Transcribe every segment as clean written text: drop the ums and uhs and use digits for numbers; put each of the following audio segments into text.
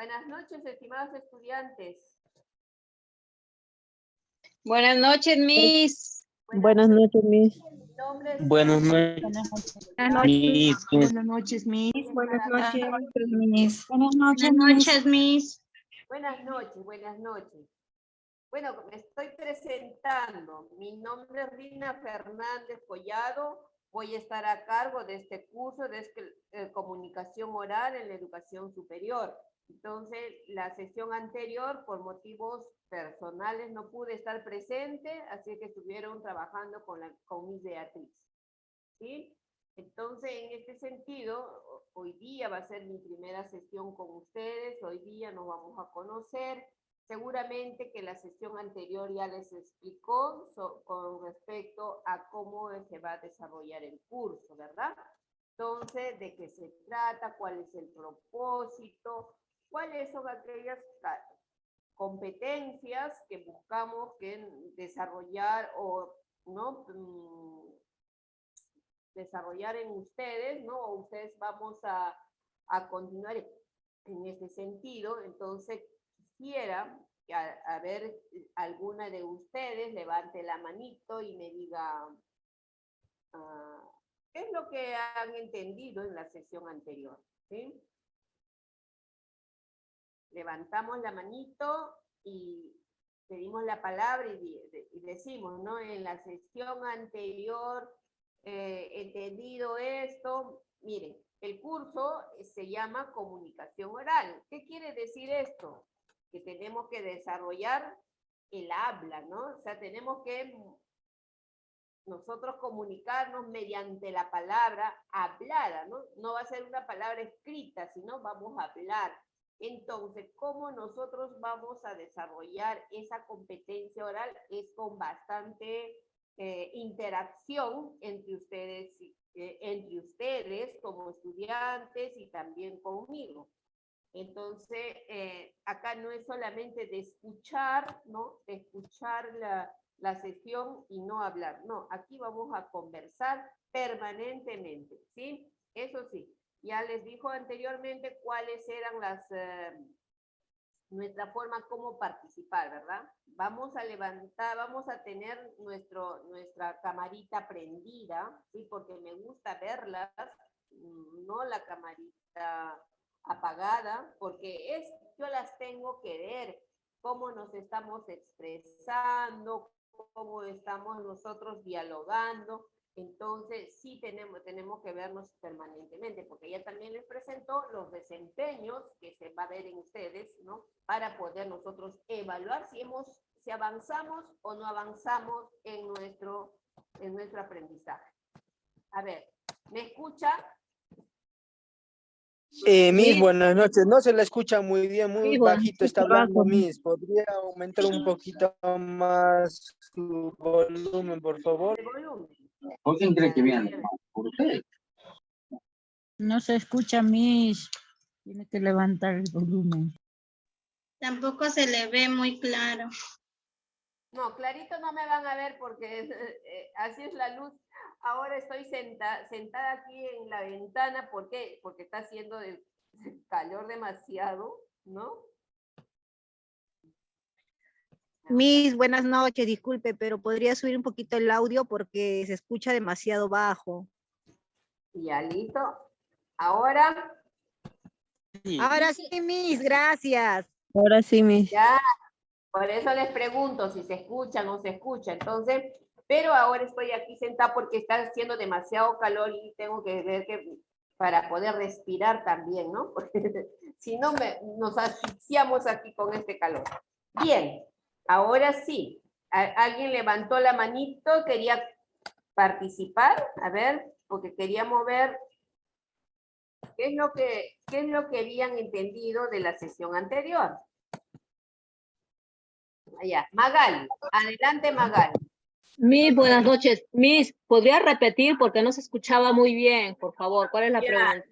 Buenas noches, estimados estudiantes. Buenas noches, Miss. Buenas noches, Miss. Mi nombre es Buenas noches, Miss. Buenas noches, Miss. Buenas noches. Miss. Buenas noches, Miss. Buenas noches, buenas noches. Bueno, me estoy presentando. Mi nombre es Rina Fernández Collado. Voy a estar a cargo de este curso de comunicación oral en la educación superior. Entonces, la sesión anterior, por motivos personales, no pude estar presente, así que estuvieron trabajando con Miss Beatriz. ¿Sí? Entonces, en este sentido, hoy día va a ser mi primera sesión con ustedes. Hoy día nos vamos a conocer. Seguramente que la sesión anterior ya les explicó con respecto a cómo se va a desarrollar el curso, ¿verdad? Entonces, de qué se trata, cuál es el propósito, cuáles son aquellas competencias que buscamos desarrollar o no desarrollar en ustedes, ¿no? O ustedes vamos a continuar en este sentido. Entonces, quisiera que a ver, alguna de ustedes levante la manito y me diga qué es lo que han entendido en la sesión anterior, ¿sí? Levantamos la manito y pedimos la palabra y decimos, ¿no? En la sesión anterior, entendido esto. Miren, el curso se llama comunicación oral. ¿Qué quiere decir esto? Que tenemos que desarrollar el habla, ¿no? O sea, tenemos que nosotros comunicarnos mediante la palabra hablada, ¿no? No va a ser una palabra escrita, sino vamos a hablar. Entonces, ¿cómo nosotros vamos a desarrollar esa competencia oral? Es con bastante interacción entre ustedes como estudiantes y también conmigo. Entonces, acá no es solamente de escuchar, ¿no? De escuchar la sesión y no hablar. No, aquí vamos a conversar permanentemente, ¿sí? Eso sí, ya les dijo anteriormente cuáles eran nuestra forma como participar, ¿verdad? Vamos a levantar, vamos a tener nuestra camarita prendida, ¿sí? Porque me gusta verlas, no la camarita apagada, porque yo las tengo que ver, cómo nos estamos expresando, cómo estamos nosotros dialogando. Entonces, sí tenemos que vernos permanentemente, porque ella también les presentó los desempeños que se va a ver en ustedes, ¿no? Para poder nosotros evaluar si avanzamos o no avanzamos en nuestro aprendizaje. A ver, ¿me escucha? Miss, buenas noches. No se la escucha muy bien, muy bajito está hablando, Miss. ¿Podría aumentar un poquito más su volumen, por favor? El volumen. ¿Por quién cree que viene? ¿Por usted? No se escucha, Miss. Tiene que levantar el volumen. Tampoco se le ve muy claro. No, clarito no me van a ver porque así es la luz. Ahora estoy sentada aquí en la ventana. ¿Por qué? Porque está haciendo el calor demasiado, ¿no? Miss, buenas noches, disculpe, pero podría subir un poquito el audio porque se escucha demasiado bajo. Ya, listo. Ahora. Ahora sí, Miss, gracias. Ahora sí, Miss. Ya, por eso les pregunto si se escucha o no se escucha. Entonces, pero ahora estoy aquí sentada porque está haciendo demasiado calor y tengo que ver que para poder respirar también, ¿no? Porque si no, nos asfixiamos aquí con este calor. Bien, ahora sí. ¿Alguien levantó la manito? ¿Quería participar? A ver, porque queríamos ver qué es lo que habían entendido de la sesión anterior. Allá, Magali. Adelante, Magali. Miss, buenas noches. Miss, ¿podría repetir porque no se escuchaba muy bien, por favor? ¿Cuál es la pregunta?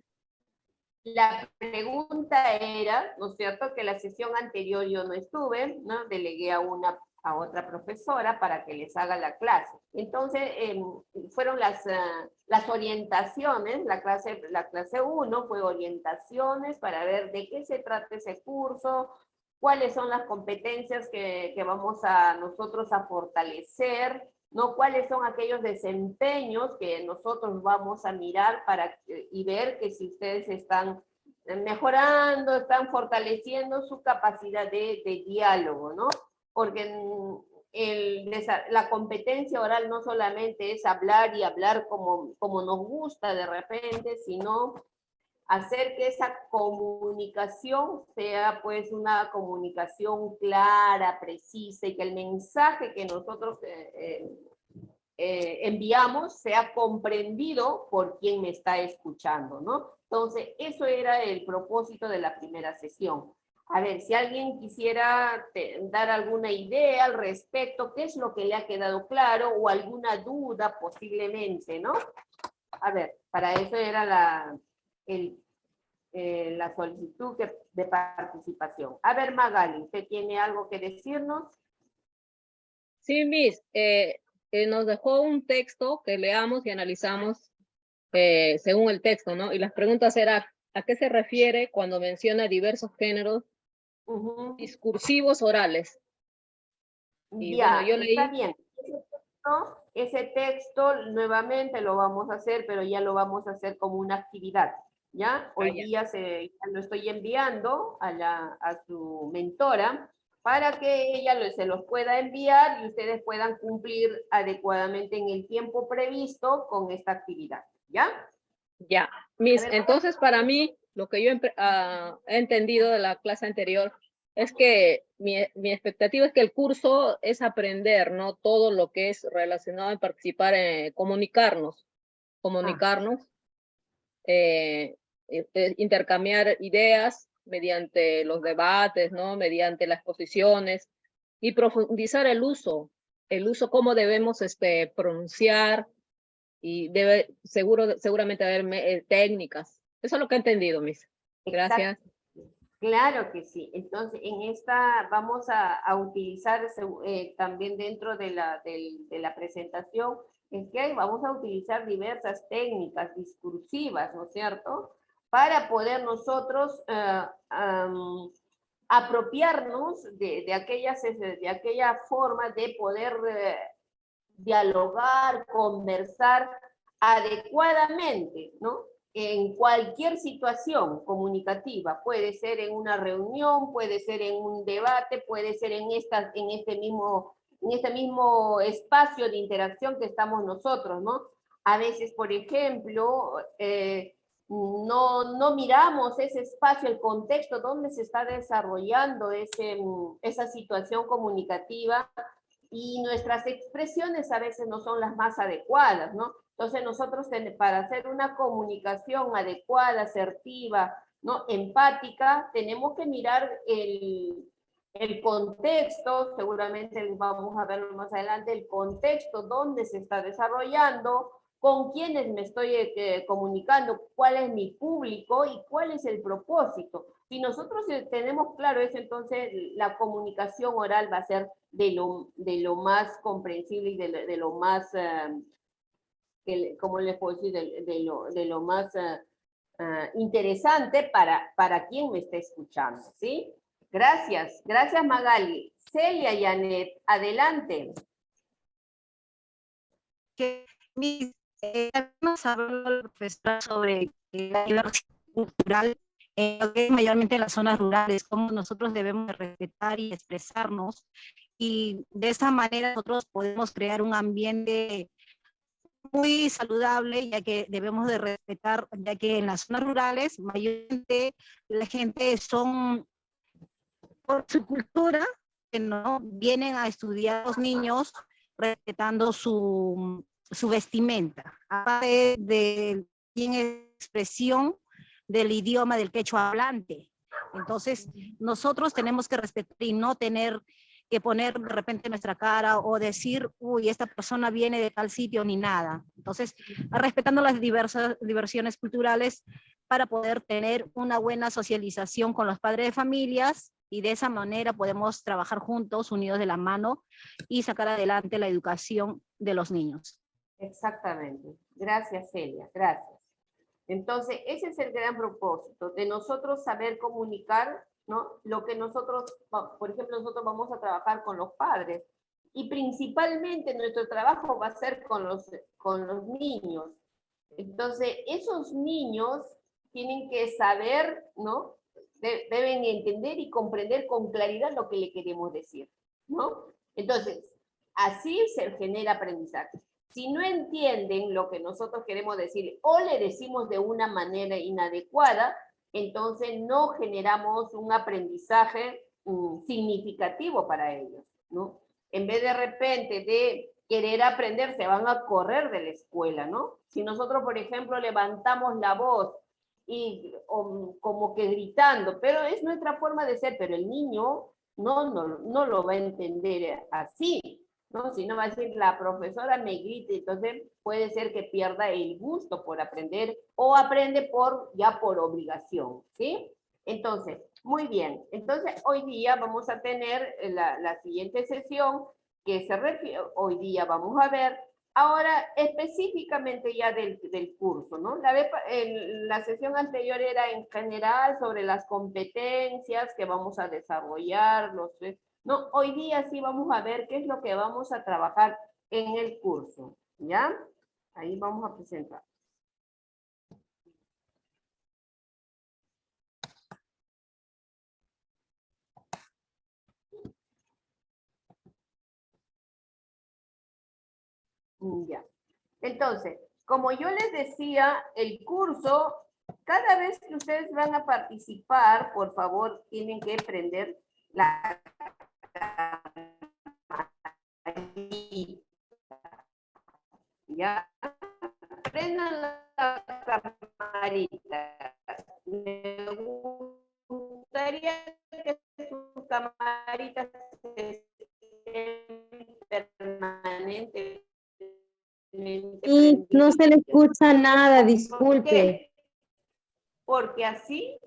La pregunta era, ¿no es cierto?, que la sesión anterior yo no estuve, ¿no? Delegué a a otra profesora para que les haga la clase. Entonces, fueron las orientaciones, la clase 1 fue orientaciones para ver de qué se trata ese curso, cuáles son las competencias que vamos a nosotros a fortalecer, ¿no? Cuáles son aquellos desempeños que nosotros vamos a mirar y ver que si ustedes están mejorando, están fortaleciendo su capacidad de diálogo, ¿no? Porque la competencia oral no solamente es hablar y hablar como nos gusta de repente, sino hacer que esa comunicación sea pues una comunicación clara, precisa, y que el mensaje que nosotros enviamos sea comprendido por quien me está escuchando, ¿no? Entonces, eso era el propósito de la primera sesión. A ver, si alguien quisiera dar alguna idea al respecto, qué es lo que le ha quedado claro, o alguna duda posiblemente, ¿no? A ver, para eso era la solicitud de participación. A ver, Magali, ¿usted tiene algo que decirnos? Sí, Miss, nos dejó un texto que leamos y analizamos según el texto, ¿no? Y las preguntas eran, ¿a qué se refiere cuando menciona diversos géneros discursivos orales? Y Ya, bueno, yo leí... está bien. Ese texto nuevamente lo vamos a hacer, pero ya lo vamos a hacer como una actividad, ¿ya? Hoy día ya lo estoy enviando a su mentora para que ella se los pueda enviar y ustedes puedan cumplir adecuadamente en el tiempo previsto con esta actividad, ¿ya? Ya, Miss, entonces para mí, lo que yo he entendido de la clase anterior es que mi expectativa es que el curso es aprender, ¿no? Todo lo que es relacionado a participar, comunicarnos, intercambiar ideas mediante los debates, ¿no? Mediante las exposiciones, y profundizar el uso, cómo debemos pronunciar, y seguramente haber técnicas. Eso es lo que he entendido, Miss. Gracias. Exacto. Claro que sí. Entonces, en esta vamos a utilizar también dentro de la presentación, es que vamos a utilizar diversas técnicas discursivas, ¿no es cierto?, para poder nosotros apropiarnos de aquella forma de poder dialogar, conversar adecuadamente, ¿no? En cualquier situación comunicativa, puede ser en una reunión, puede ser en un debate, puede ser en este mismo espacio de interacción que estamos nosotros, ¿no? A veces, por ejemplo, no miramos ese espacio, el contexto donde se está desarrollando esa situación comunicativa, y nuestras expresiones a veces no son las más adecuadas, ¿no? Entonces nosotros, para hacer una comunicación adecuada, asertiva, ¿no?, empática, tenemos que mirar el contexto, seguramente vamos a verlo más adelante, el contexto donde se está desarrollando, con quiénes me estoy comunicando, cuál es mi público y cuál es el propósito. Si nosotros tenemos claro eso, entonces la comunicación oral va a ser de lo más comprensible y de lo más, ¿cómo les puedo decir? De lo más interesante para quien me esté escuchando, ¿sí? Gracias, gracias Magali. Celia y Anet, adelante. Nos habló el profesor sobre la diversidad cultural, mayormente en las zonas rurales, cómo nosotros debemos respetar y expresarnos, y de esa manera nosotros podemos crear un ambiente muy saludable, ya que debemos de respetar, ya que en las zonas rurales mayormente la gente son, por su cultura, que no vienen a estudiar los niños respetando su vestimenta, aparte de expresión del idioma del quechua hablante. Entonces, nosotros tenemos que respetar y no tener que poner de repente nuestra cara o decir, uy, esta persona viene de tal sitio, ni nada. Entonces, respetando las diversiones culturales para poder tener una buena socialización con los padres de familias y de esa manera podemos trabajar juntos, unidos de la mano y sacar adelante la educación de los niños. Exactamente. Gracias, Celia. Gracias. Entonces, ese es el gran propósito, de nosotros saber comunicar, ¿no? Lo que nosotros, por ejemplo, nosotros vamos a trabajar con los padres, y principalmente nuestro trabajo va a ser con los niños. Entonces, esos niños tienen que saber, ¿no? Deben entender y comprender con claridad lo que le queremos decir, ¿no? Entonces, así se genera aprendizaje. Si no entienden lo que nosotros queremos decir o le decimos de una manera inadecuada, entonces no generamos un aprendizaje significativo para ellos, ¿no? En vez de repente de querer aprender, se van a correr de la escuela, ¿no? Si nosotros, por ejemplo, levantamos la voz y como que gritando, pero es nuestra forma de ser, pero el niño no lo va a entender así, ¿no? Si no va a decir, la profesora me grita, entonces puede ser que pierda el gusto por aprender o aprende ya por obligación, ¿sí? Entonces, muy bien. Entonces, hoy día vamos a tener la siguiente sesión que se refiere, hoy día vamos a ver, ahora específicamente ya del curso, ¿no? La sesión anterior era en general sobre las competencias que vamos a desarrollar, no, hoy día sí vamos a ver qué es lo que vamos a trabajar en el curso, ¿ya? Ahí vamos a presentar. Ya. Entonces, como yo les decía, el curso, cada vez que ustedes van a participar, por favor, tienen que prender la ya. Prendan la camarita. Me gustaría que sus camaritas estén permanentemente. Y no se le escucha nada, disculpe. ¿Por qué? Porque así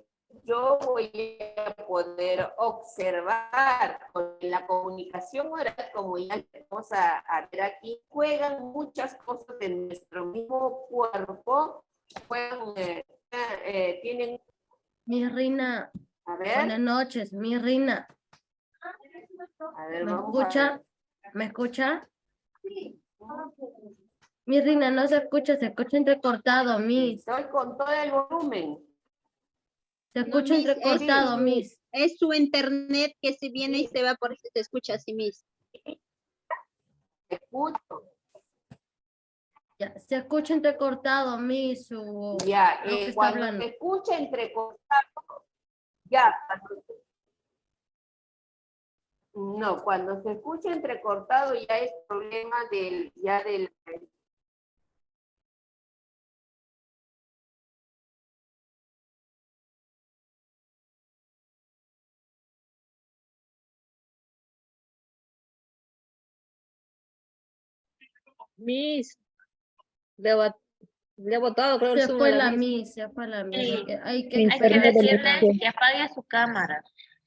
yo voy a poder observar con la comunicación oral, como ya vamos a ver aquí, juegan muchas cosas de nuestro mismo cuerpo, juegan, tienen... Mi reina, A ver. buenas noches, mi reina. A ver, ¿Me vamos a escucha? ver. ¿Me escucha? Mi reina, no se escucha entrecortado, Miss. Estoy con todo el volumen. Se escucha entrecortado, Miss. Es su internet que se viene y se va, por eso se escucha así, Miss. Escucho. Ya, se escucha entrecortado, Miss. Ya, lo que está cuando hablando. se escucha entrecortado, ya. No, cuando se escucha entrecortado ya es problema del. Miss, le ha botado, creo, el Se Zoom a fue la la Miss. Miss, se fue la Miss. Sí. Hay que Hay que Internet de la decirles escuela. que apague su cámara.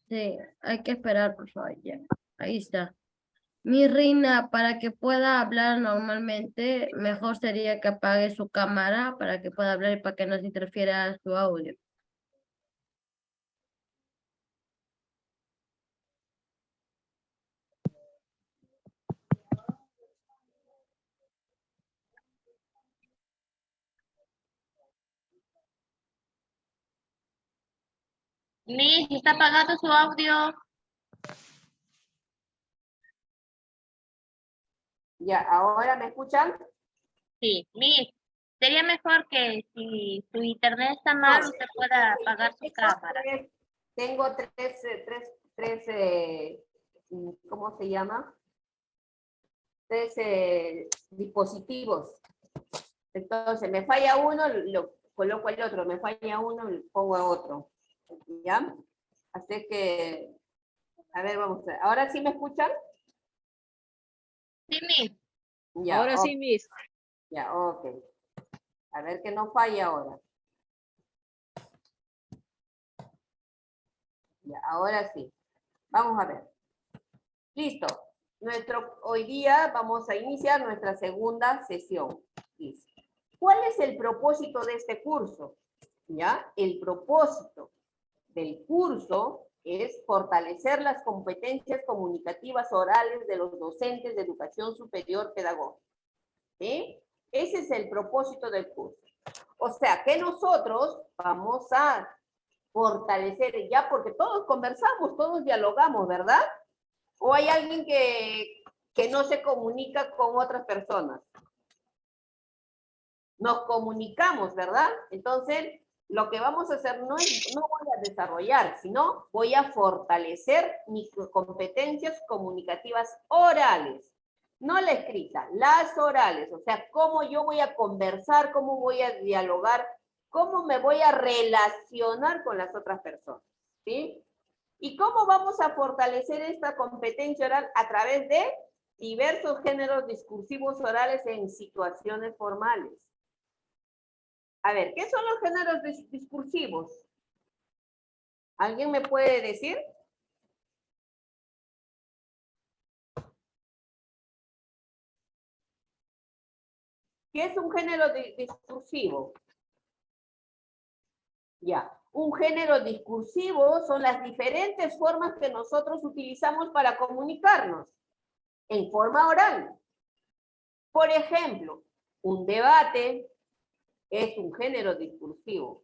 Sí, hay que esperar, por favor. Ya. Ahí está. Mi reina, para que pueda hablar normalmente, mejor sería que apague su cámara para que pueda hablar y para que no se interfiera su audio. Miss, ¿está apagado su audio? Ya, ¿ahora me escuchan? Sí, Miss. Sería mejor que si su internet está mal, No. usted pueda apagar su cámara. Tengo tres, ¿cómo se llama? Tres dispositivos. Entonces, me falla uno, lo coloco el otro, me falla uno, le pongo a otro. ¿Ya? Así que, a ver, vamos a ver. ¿Ahora sí me escuchan? Sí, Miss. Ya, Ahora sí, Miss. Ya, ok. A ver que no falla ahora. Ya, ahora sí. Vamos a ver. Listo. Hoy día vamos a iniciar nuestra segunda sesión. Listo. ¿Cuál es el propósito de este curso? ¿Ya? El propósito del curso es fortalecer las competencias comunicativas orales de los docentes de educación superior pedagógica. ¿Sí? Ese es el propósito del curso. O sea, que nosotros vamos a fortalecer ya, porque todos conversamos, todos dialogamos, ¿verdad? ¿O hay alguien que no se comunica con otras personas? Nos comunicamos, ¿verdad? Entonces, lo que vamos a hacer no voy a desarrollar, sino voy a fortalecer mis competencias comunicativas orales. No la escrita, las orales. O sea, cómo yo voy a conversar, cómo voy a dialogar, cómo me voy a relacionar con las otras personas. ¿Sí? ¿Y cómo vamos a fortalecer esta competencia oral? A través de diversos géneros discursivos orales en situaciones formales. A ver, ¿qué son los géneros discursivos? ¿Alguien me puede decir? ¿Qué es un género discursivo? Ya, un género discursivo son las diferentes formas que nosotros utilizamos para comunicarnos en forma oral. Por ejemplo, un debate es un género discursivo.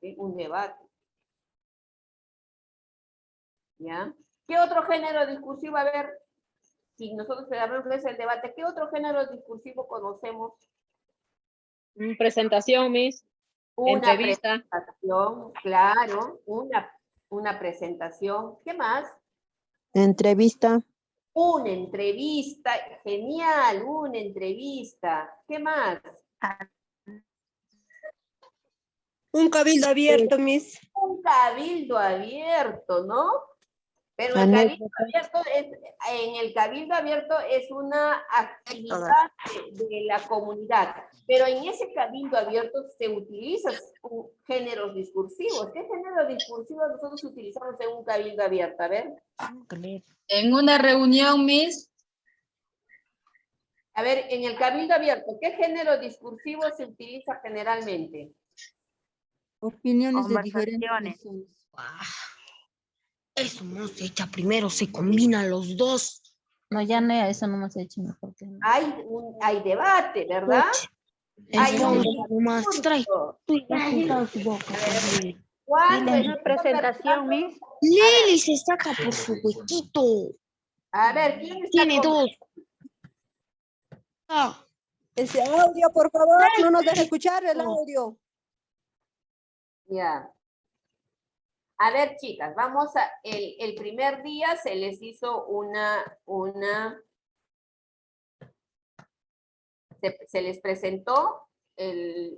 ¿Sí? Un debate. ¿Ya? ¿Qué otro género discursivo? A ver, si nosotros hablamos de ese debate, ¿qué otro género discursivo conocemos? Presentación, Miss. Una Entrevista. presentación, claro, una presentación. ¿Qué más? Entrevista. Una entrevista, genial, una entrevista. ¿Qué más? Un cabildo abierto, Miss. Un cabildo abierto, ¿no? Pero el en el cabildo abierto es una actividad de la comunidad. Pero en ese cabildo abierto se utilizan géneros discursivos. ¿Qué género discursivo nosotros utilizamos en un cabildo abierto? A ver. En una reunión, Miss. A ver, en el cabildo abierto, ¿qué género discursivo se utiliza generalmente? Opiniones de diferentes personas. Eso no se echa primero, se combinan los dos. No, ya no, eso no hemos hecho mejor que no. Hay debate, ¿verdad? Hay más trae. ¿Cuándo presentación, Miss. Lili se saca por su huequito. A ver, ¿quién está Tiene dos. Ese audio, por favor, no nos deje escuchar el audio. Ya. A ver, chicas, vamos a... El primer día se les hizo se les presentó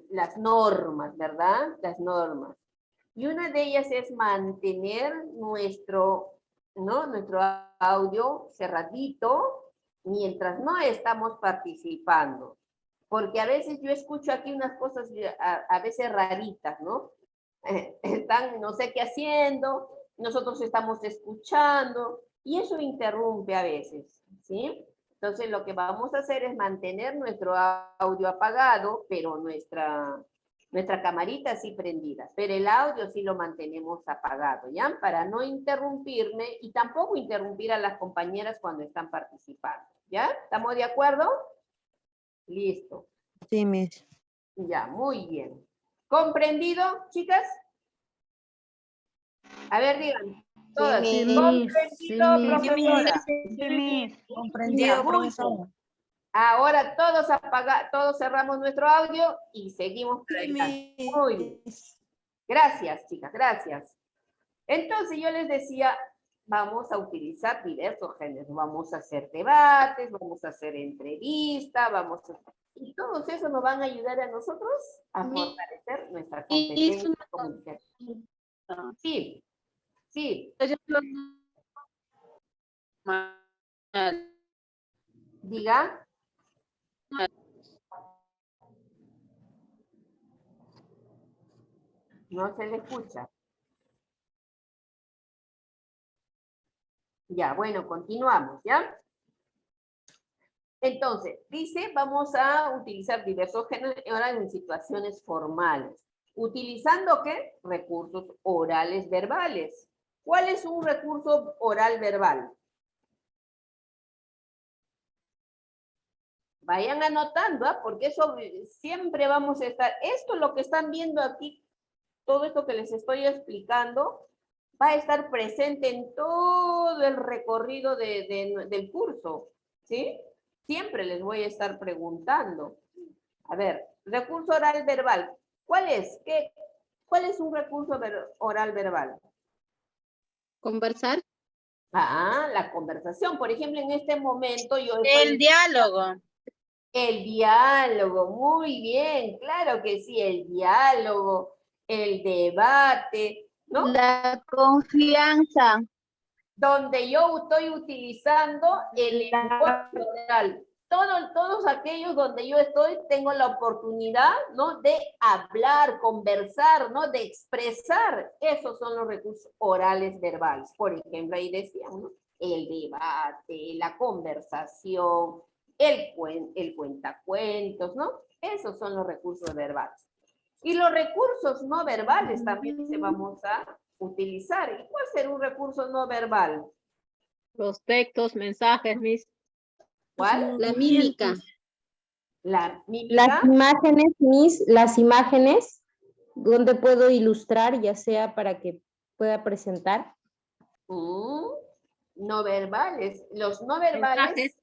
las normas, ¿verdad? Las normas. Y una de ellas es mantener nuestro audio cerradito mientras no estamos participando. Porque a veces yo escucho aquí unas cosas a veces raritas, ¿no? Están no sé qué haciendo, nosotros estamos escuchando, y eso interrumpe a veces, ¿sí? Entonces lo que vamos a hacer es mantener nuestro audio apagado, pero nuestra camarita sí prendida, pero el audio sí lo mantenemos apagado, ¿ya? Para no interrumpirme y tampoco interrumpir a las compañeras cuando están participando, ¿ya? ¿Estamos de acuerdo? Listo. Sí, Miss. Ya, muy bien. ¿Comprendido, chicas? A ver, digan. Todas. Sí, ¿Comprendido, Miss. profesora? Sí, Miss. Ya, Comprendido, muy profesor. bien. Ahora todos cerramos nuestro audio y seguimos para adelante. Muy bien. Gracias, chicas, gracias. Entonces yo les decía, vamos a utilizar diversos géneros. Vamos a hacer debates, vamos a hacer entrevistas, y todos esos nos van a ayudar a nosotros a fortalecer nuestra competencia comunicativa. Sí, sí. Diga. No se le escucha. Ya, bueno, continuamos, ¿ya? Entonces, dice, vamos a utilizar diversos géneros ahora en situaciones formales. ¿Utilizando qué? Recursos orales verbales. ¿Cuál es un recurso oral verbal? Vayan anotando, ¿ah? Porque eso siempre vamos a estar. Esto es lo que están viendo aquí, todo esto que les estoy explicando, va a estar presente en todo el recorrido del curso, ¿sí? Siempre les voy a estar preguntando. A ver, recurso oral verbal. ¿Cuál es? ¿Cuál es un recurso oral verbal? Conversar. Ah, la conversación. Por ejemplo, en este momento yo El diálogo. El diálogo, muy bien, claro que sí, el diálogo, el debate, ¿no? La confianza. Donde yo estoy utilizando el lenguaje oral. Todos aquellos donde yo tengo la oportunidad, ¿no? De hablar, conversar, ¿no? De expresar. Esos son los recursos orales verbales. Por ejemplo, ahí decíamos, ¿no? El debate, la conversación, el cuentacuentos, ¿no? Esos son los recursos verbales. Y los recursos no verbales también se vamos a utilizar. ¿Y cuál será un recurso no verbal? Los textos, mensajes, Miss. ¿Cuál? La mímica. La mímica. Las imágenes, las imágenes, donde puedo ilustrar, ya sea para que pueda presentar. No verbales. Los no verbales.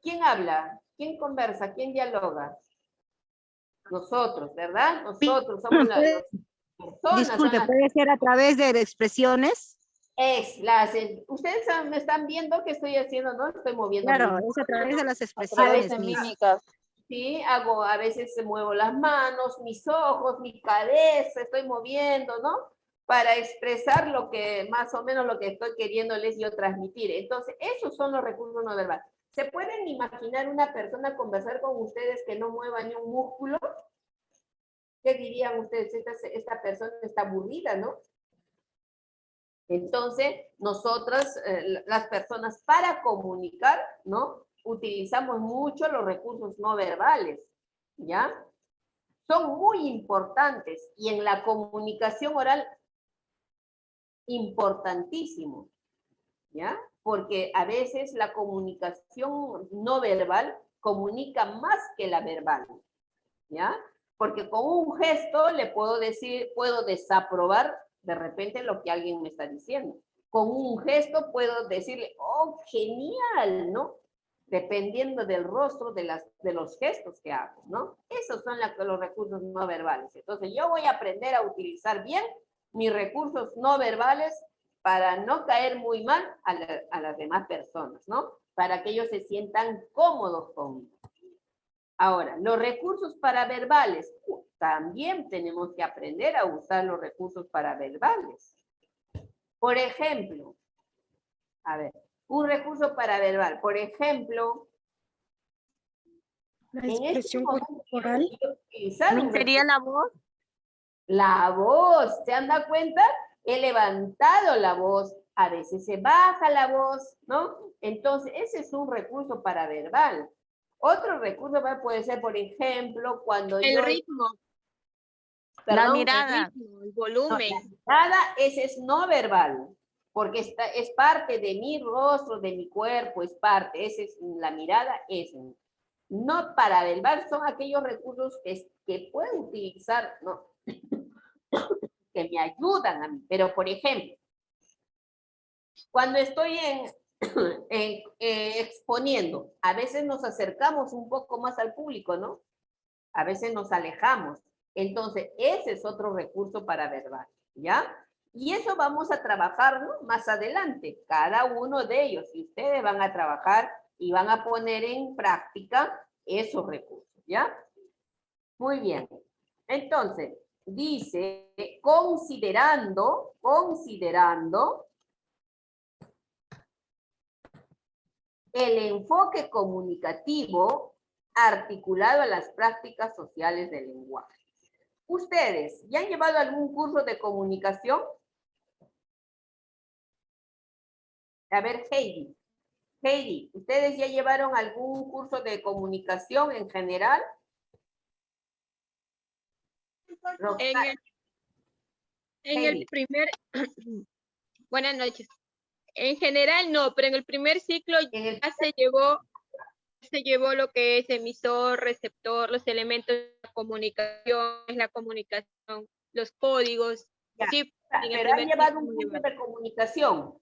¿Quién habla? ¿Quién conversa? ¿Quién dialoga? Nosotros, ¿verdad? Nosotros somos las personas. Disculpe, ¿puede ser a través de expresiones? Ustedes me están viendo qué estoy haciendo, ¿no? Estoy moviendo. Claro, es a través de las expresiones. Sí, a veces muevo las manos, mis ojos, mi cabeza, estoy moviendo, ¿no? Para expresar lo que, más o menos lo que estoy queriéndoles yo transmitir. Entonces, esos son los recursos no verbales. ¿Se pueden imaginar una persona conversar con ustedes que no mueva ni un músculo? ¿Qué dirían ustedes? Esta persona está aburrida, ¿no? Entonces, nosotras, las personas, para comunicar, ¿no? Utilizamos mucho los recursos no verbales, ¿ya? Son muy importantes y en la comunicación oral, importantísimo, ¿ya? Porque a veces la comunicación no verbal comunica más que la verbal, ¿ya? Porque con un gesto le puedo decir, puedo desaprobar de repente lo que alguien me está diciendo. Con un gesto puedo decirle, oh, genial, ¿no? Dependiendo del rostro de los gestos que hago, ¿no? Esos son los recursos no verbales. Entonces yo voy a aprender a utilizar bien mis recursos no verbales para no caer muy mal a las demás personas, ¿no? Para que ellos se sientan cómodos conmigo. Ahora, los recursos paraverbales. También tenemos que aprender a usar los recursos paraverbales. Por ejemplo, a ver, un recurso paraverbal. Por ejemplo, La expresión corporal. ¿Sería la voz? La voz, ¿se han dado cuenta? He levantado la voz, a veces se baja la voz, ¿no? Entonces, ese es un recurso paraverbal. Otro recurso puede ser, por ejemplo, cuando El ritmo. Perdón, la mirada, el volumen. La mirada, ese es no verbal, porque es parte de mi rostro, de mi cuerpo, es parte, la mirada es no paraverbal, son aquellos recursos que puedo utilizar, ¿no? que me ayudan a mí. Pero, por ejemplo, cuando estoy exponiendo, a veces nos acercamos un poco más al público, ¿no? A veces nos alejamos. Entonces, ese es otro recurso paraverbal, ¿ya? Y eso vamos a trabajar, ¿no? Más adelante, cada uno de ellos. Y ustedes van a trabajar y van a poner en práctica esos recursos, ¿ya? Muy bien. Entonces, dice, considerando el enfoque comunicativo articulado a las prácticas sociales del lenguaje. ¿Ustedes ya han llevado algún curso de comunicación? A ver, Heidi. Heidi, ¿ustedes ya llevaron algún curso de comunicación en general? En el primer, buenas noches. En general no, pero en el primer ciclo ya se llevó lo que es emisor, receptor, los elementos de la comunicación, los códigos. Ya, Sí, en el pero han primer llevado ciclo un curso de comunicación.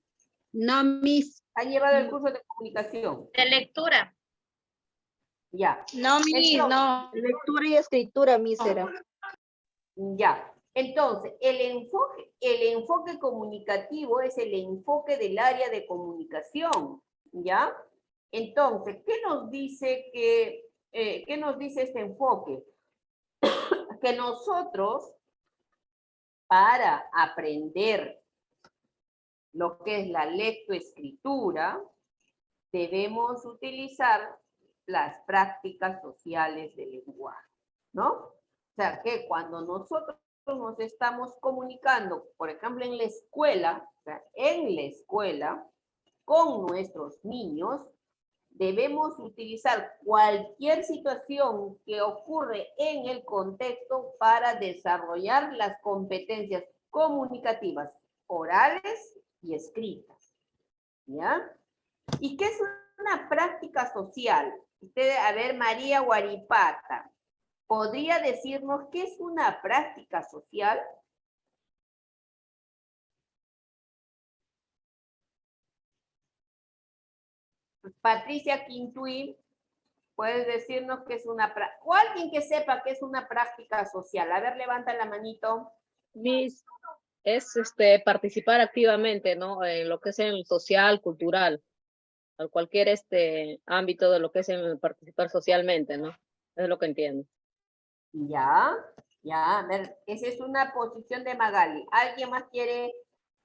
No, Miss. Han llevado el curso de comunicación. De lectura. Ya. No, Miss, Entonces, no. Lectura y escritura, Miss, era. Ya. Entonces, el enfoque comunicativo es el enfoque del área de comunicación, ¿ya? Entonces, ¿qué nos dice este enfoque? Que nosotros, para aprender lo que es la lectoescritura, debemos utilizar las prácticas sociales del lenguaje, ¿no? O sea, que cuando nosotros nos estamos comunicando, por ejemplo, en la escuela, o sea, en la escuela, con nuestros niños, debemos utilizar cualquier situación que ocurre en el contexto para desarrollar las competencias comunicativas, orales y escritas, ¿ya? ¿Y qué es una práctica social? Usted, a ver, María Guaripata, ¿podría decirnos qué es una práctica social? Patricia Quintuí, ¿puedes decirnos qué es una práctica? O alguien que sepa qué es una práctica social. A ver, levanta la manito. Miss, es participar activamente, ¿no? En lo que es el social, cultural, a cualquier ámbito de lo que es el participar socialmente, ¿no? Es lo que entiendo. Ya, a ver, esa es una posición de Magali. ¿Alguien más quiere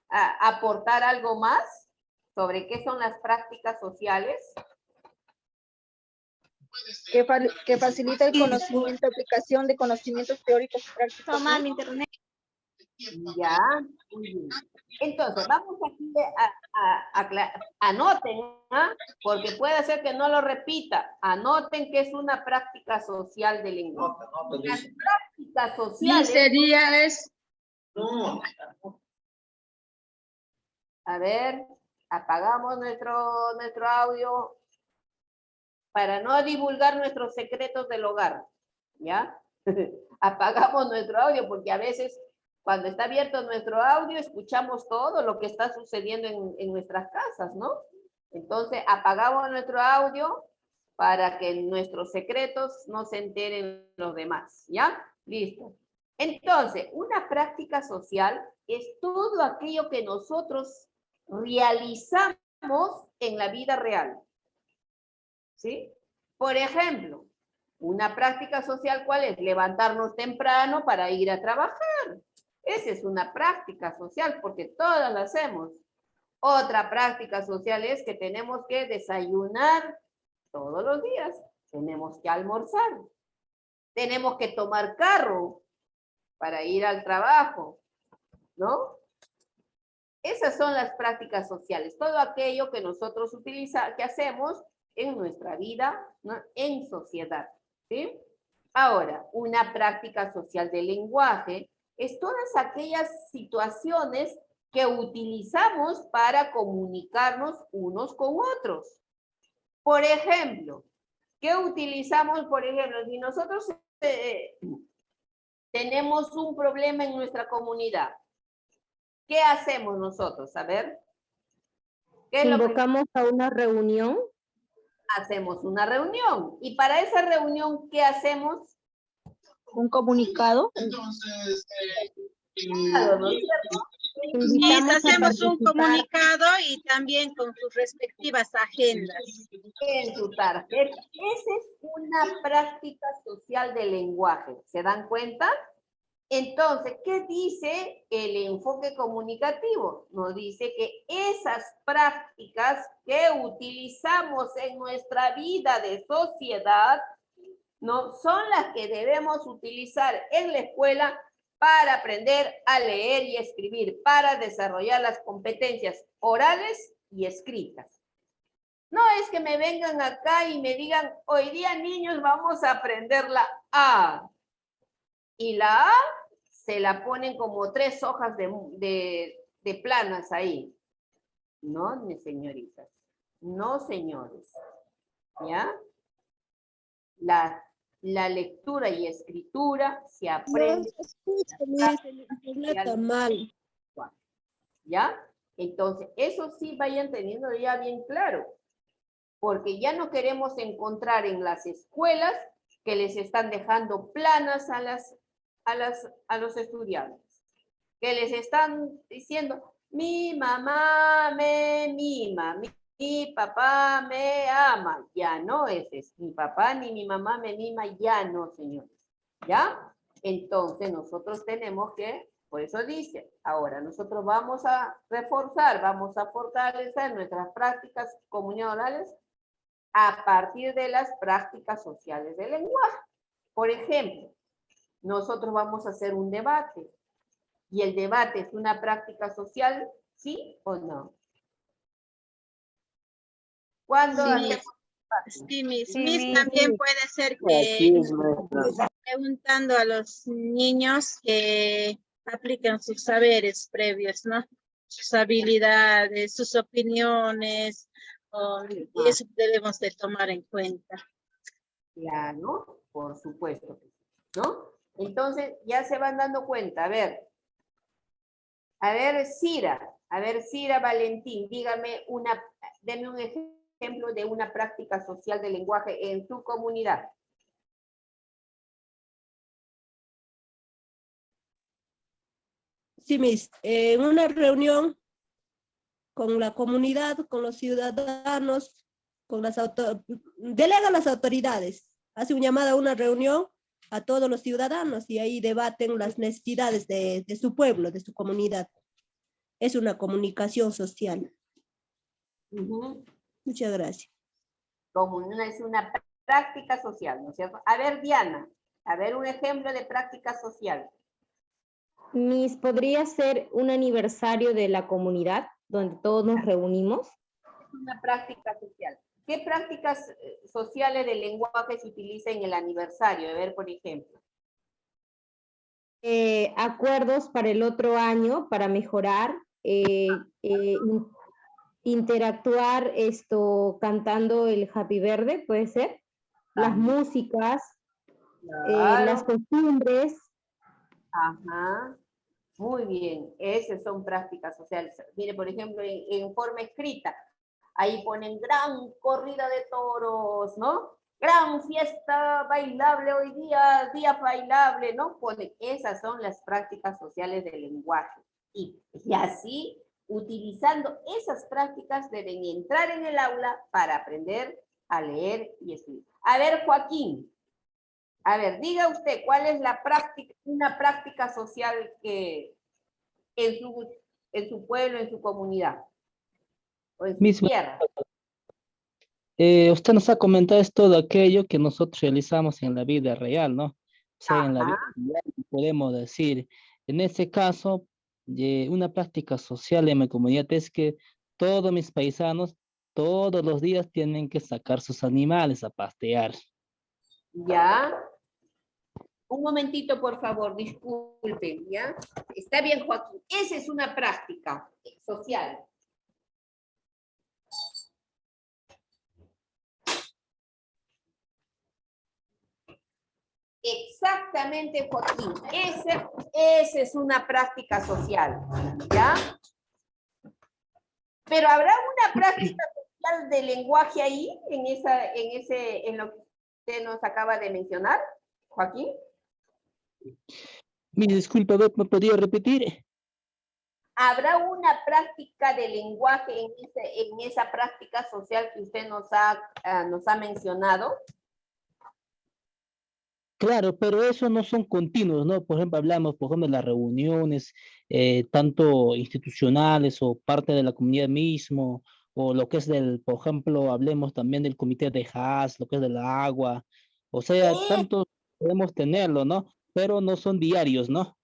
aportar algo más sobre qué son las prácticas sociales? Que facilita el conocimiento, aplicación de conocimientos teóricos y prácticos. Toma mi internet. Ya, muy bien. Entonces, vamos aquí anoten, ¿ah? Porque puede ser que no lo repita. Anoten que es una práctica social del lenguaje. Las prácticas sociales. A ver, apagamos nuestro audio para no divulgar nuestros secretos del hogar, ¿ya? Apagamos nuestro audio porque a veces cuando está abierto nuestro audio escuchamos todo lo que está sucediendo en nuestras casas, ¿no? Entonces apagamos nuestro audio para que nuestros secretos no se enteren los demás, ¿ya? Listo. Entonces, una práctica social es todo aquello que nosotros realizamos en la vida real. ¿Sí? Por ejemplo, una práctica social, ¿cuál es? Levantarnos temprano para ir a trabajar. Esa es una práctica social porque todas la hacemos. Otra práctica social es que tenemos que desayunar todos los días. Tenemos que almorzar. Tenemos que tomar carro para ir al trabajo, ¿no? Esas son las prácticas sociales. Todo aquello que nosotros que hacemos en nuestra vida, ¿no? En sociedad, ¿sí? Ahora, una práctica social del lenguaje es todas aquellas situaciones que utilizamos para comunicarnos unos con otros. Por ejemplo, ¿qué utilizamos? Por ejemplo, si nosotros tenemos un problema en nuestra comunidad, ¿qué hacemos nosotros? A ver. Convocamos a una reunión. Hacemos una reunión. Y para esa reunión, ¿qué hacemos? Un comunicado. Entonces, ¿no es cierto? Hacemos un comunicado y también con sus respectivas agendas. En su tarjeta. Esa es una práctica social del lenguaje. ¿Se dan cuenta? Entonces, ¿qué dice el enfoque comunicativo? Nos dice que esas prácticas que utilizamos en nuestra vida de sociedad, ¿no? Son las que debemos utilizar en la escuela para aprender a leer y escribir, para desarrollar las competencias orales y escritas. No es que me vengan acá y me digan, hoy día niños vamos a aprender la A. Y la A se la ponen como 3 hojas de planas ahí. No, mis señoritas. No, señores. ¿Ya? La lectura y escritura se aprende. mal. ¿Ya? Entonces, eso sí vayan teniendo ya bien claro. Porque ya no queremos encontrar en las escuelas que les están dejando planas a los estudiantes. Que les están diciendo, mi mamá me mima, mi papá me ama. Ya no es eso. Mi papá ni mi mamá me mima, ya no, señores. ¿Ya? Entonces nosotros tenemos que, por eso dice, ahora nosotros vamos a reforzar, vamos a fortalecer nuestras prácticas comunidades a partir de las prácticas sociales del lenguaje. Por ejemplo, nosotros vamos a hacer un debate. ¿Y el debate es una práctica social, sí o no? ¿Cuándo hacemos Sí, Miss también puede ser que preguntando a los niños que apliquen sus saberes previos, ¿no? Sus habilidades, sus opiniones, y eso debemos de tomar en cuenta. Claro, por supuesto, ¿no? Entonces, ya se van dando cuenta. A ver, Cira, Valentín, deme un ejemplo de una práctica social de lenguaje en su comunidad. Sí, en una reunión con la comunidad, con los ciudadanos, delega a las autoridades, hace una llamada a una reunión a todos los ciudadanos y ahí debaten las necesidades de su pueblo, de su comunidad. Es una comunicación social. Muchas gracias. Es una práctica social, ¿no es cierto? A ver, Diana, un ejemplo de práctica social. Miss, ¿podría ser un aniversario de la comunidad donde todos nos reunimos? Es una práctica social. ¿Qué prácticas sociales del lenguaje se utiliza en el aniversario? A ver, por ejemplo. Acuerdos para el otro año, para mejorar, interactuar cantando el Happy Verde, ¿puede ser? Las músicas, las costumbres. Ajá. Muy bien, esas son prácticas sociales. Mire, por ejemplo, en forma escrita, ahí ponen gran corrida de toros, ¿no? Gran fiesta bailable hoy día bailable, ¿no? Ponen, esas son las prácticas sociales del lenguaje. Y así, utilizando esas prácticas, deben entrar en el aula para aprender a leer y escribir. A ver, Joaquín. A ver, diga usted, ¿cuál es una práctica social que en su pueblo, en su comunidad? O en su tierra. Usted nos ha comentado es todo aquello que nosotros realizamos en la vida real, ¿no? O sea, en la vida real podemos decir, en este caso, una práctica social en mi comunidad es que todos mis paisanos todos los días tienen que sacar sus animales a pastear. Ya. Un momentito, por favor, disculpen, ¿ya? Está bien, Joaquín. Esa es una práctica social. Exactamente, Joaquín. Esa es una práctica social, ¿ya? Pero ¿habrá una práctica social de lenguaje ahí, en lo que usted nos acaba de mencionar, Joaquín? Mi disculpa, ¿me podría repetir? ¿Habrá una práctica de lenguaje en esa práctica social que usted nos ha mencionado? Claro, pero eso no son continuos, ¿no? Por ejemplo, hablamos, por ejemplo, de las reuniones, tanto institucionales o parte de la comunidad mismo, o lo que es por ejemplo, hablemos también del comité de HAS, lo que es del agua, o sea, tanto podemos tenerlo, ¿no? Pero no son diarios, ¿no?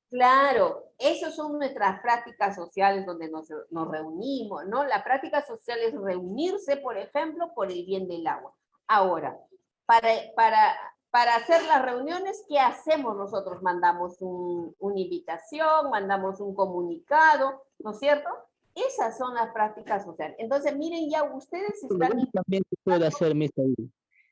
Claro, esas son nuestras prácticas sociales donde nos reunimos, ¿no? La práctica social es reunirse, por ejemplo, por el bien del agua. Ahora, para hacer las reuniones, ¿qué hacemos nosotros? Mandamos una invitación, mandamos un comunicado, ¿no es cierto? Esas son las prácticas sociales. Entonces, miren, ya ustedes están... También se puede hacer, Miss, ahí.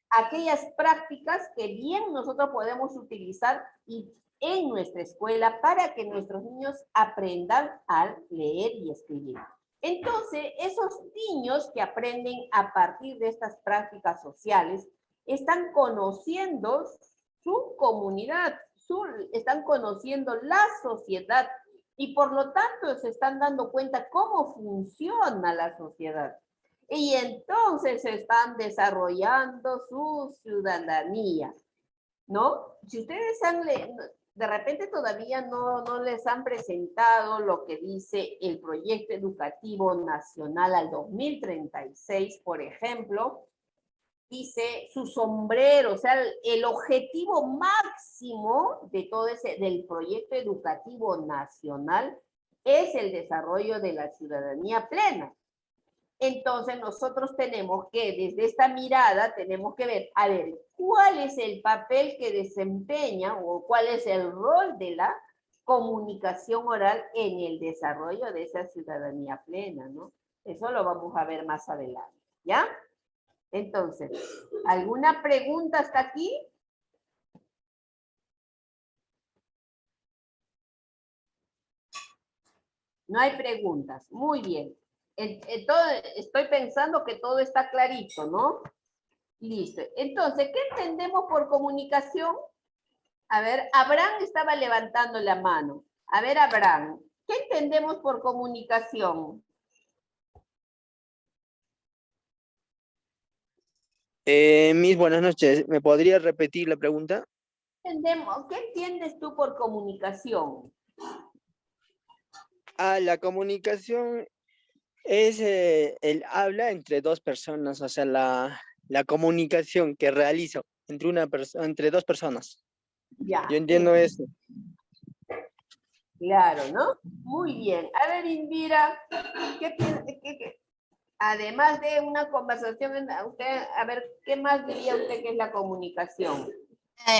Aquellas prácticas que bien nosotros podemos utilizar en nuestra escuela para que nuestros niños aprendan a leer y escribir. Entonces, esos niños que aprenden a partir de estas prácticas sociales están conociendo su comunidad, están conociendo la sociedad y por lo tanto se están dando cuenta cómo funciona la sociedad. Y entonces están desarrollando su ciudadanía, ¿no? Si ustedes de repente todavía no les han presentado lo que dice el Proyecto Educativo Nacional al 2036, por ejemplo, dice su sombrero, o sea, el objetivo máximo de todo del Proyecto Educativo Nacional es el desarrollo de la ciudadanía plena. Entonces nosotros tenemos que, desde esta mirada, tenemos que ver, a ver, cuál es el papel que desempeña o cuál es el rol de la comunicación oral en el desarrollo de esa ciudadanía plena, ¿no? Eso lo vamos a ver más adelante, ¿ya? Entonces, ¿alguna pregunta hasta aquí? No hay preguntas. Muy bien. Estoy pensando que todo está clarito, ¿no? Listo. Entonces, ¿qué entendemos por comunicación? A ver, Abraham estaba levantando la mano. A ver, Abraham, ¿qué entendemos por comunicación? Miss, buenas noches. ¿Me podría repetir la pregunta? ¿Qué entiendes tú por comunicación? La comunicación es el habla entre dos personas, o sea, la comunicación que realizo entre dos personas. Ya. Yo entiendo eso. Claro, ¿no? Muy bien. A ver, Indira, ¿qué piensa? Además de una conversación, usted, a ver, ¿qué más diría usted que es la comunicación?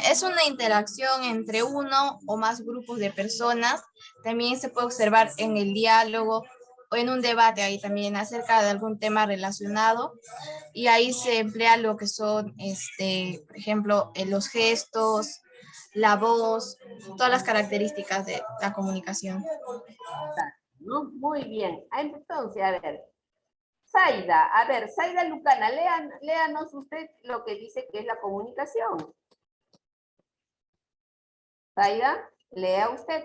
Es una interacción entre uno o más grupos de personas. También se puede observar en el diálogo o en un debate ahí también acerca de algún tema relacionado. Y ahí se emplea lo que son, por ejemplo, los gestos, la voz, todas las características de la comunicación. ¿No? Muy bien. Entonces, a ver, Zaida Lucana, léanos usted lo que dice que es la comunicación. Zaida, lea usted.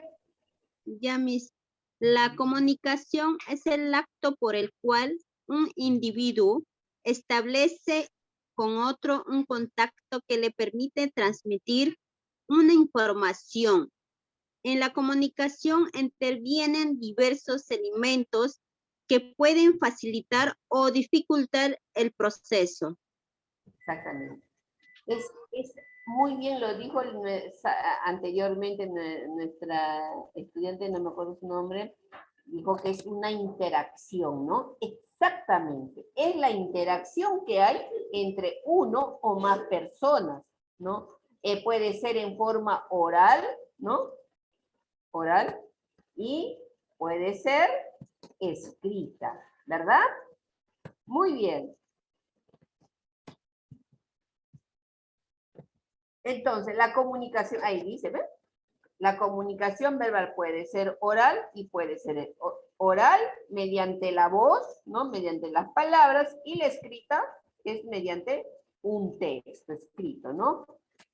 Ya, Miss. La comunicación es el acto por el cual un individuo establece con otro un contacto que le permite transmitir una información. En la comunicación intervienen diversos elementos que pueden facilitar o dificultar el proceso. Exactamente. Muy bien, lo dijo anteriormente nuestra estudiante, no me acuerdo su nombre, dijo que es una interacción, ¿no? Exactamente, es la interacción que hay entre uno o más personas, ¿no? Puede ser en forma oral, ¿no? Oral, y puede ser escrita, ¿verdad? Muy bien. Entonces, la comunicación, ahí dice, ¿ves? La comunicación verbal puede ser oral y puede ser oral mediante la voz, ¿no? Mediante las palabras, y la escrita es mediante un texto escrito, ¿no?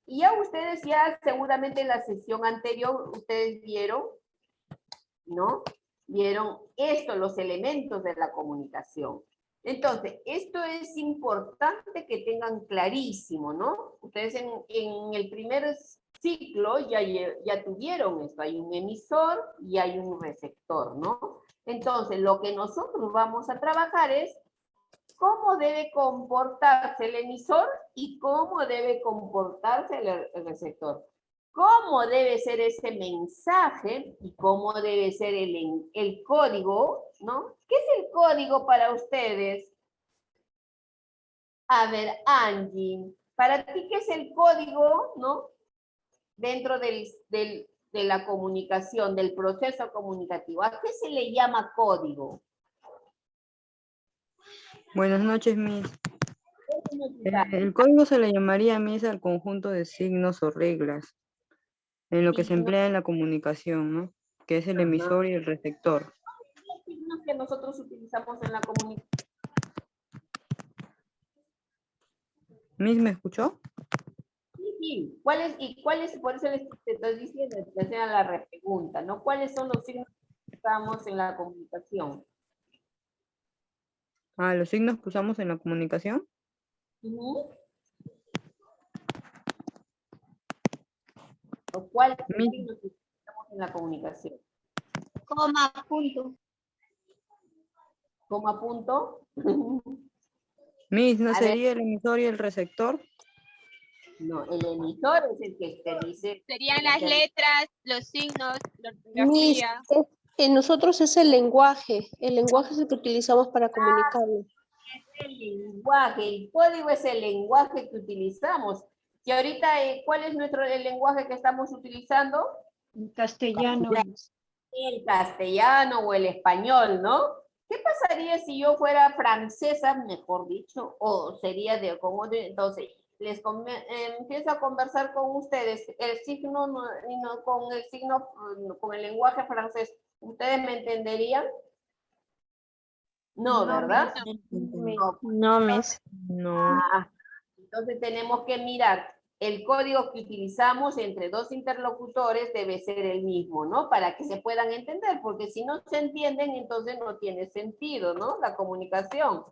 Y ya ustedes seguramente en la sesión anterior, ustedes vieron, ¿no? Vieron esto, los elementos de la comunicación. Entonces, esto es importante que tengan clarísimo, ¿no? Ustedes en el primer ciclo ya tuvieron esto, hay un emisor y hay un receptor, ¿no? Entonces, lo que nosotros vamos a trabajar es cómo debe comportarse el emisor y cómo debe comportarse el receptor. cómo debe ser ese mensaje y cómo debe ser el código, ¿no? ¿Qué es el código para ustedes? A ver, Angie, para ti, ¿qué es el código, no? Dentro de la comunicación, del proceso comunicativo. ¿A qué se le llama código? Buenas noches, Miss. El código se le llamaría, Miss, al conjunto de signos o reglas en lo que se emplea en la comunicación, ¿no? Que es el emisor y el receptor. ¿Los signos que nosotros utilizamos en la comunicación? ¿Miss, me escuchó? Sí. ¿Cuáles, por eso te estoy diciendo, te hacen la repregunta, ¿no? ¿Cuáles son los signos que usamos en la comunicación? Ah, los signos que usamos en la comunicación. ¿Cuáles son los signos que usamos en la comunicación? Coma, punto. ¿Coma, punto? Miss, ¿no A sería ver. el emisor y el receptor? No, el emisor es el que te dice... Serían las letras, los signos, la Miss, ortografía. en nosotros es el lenguaje es el que utilizamos para comunicarnos. Es el lenguaje, el código es el lenguaje que utilizamos. Y ahorita, ¿cuál es el lenguaje que estamos utilizando? En castellano. El castellano o el español, ¿no? ¿Qué pasaría si yo fuera francesa, mejor dicho, o sería entonces, empiezo a conversar con ustedes, el signo, con el lenguaje francés, ¿ustedes me entenderían? No, ¿verdad? No, Miss. No. Entonces tenemos que mirar, el código que utilizamos entre dos interlocutores debe ser el mismo, ¿no? Para que se puedan entender, porque si no se entienden, entonces no tiene sentido, ¿no? La comunicación.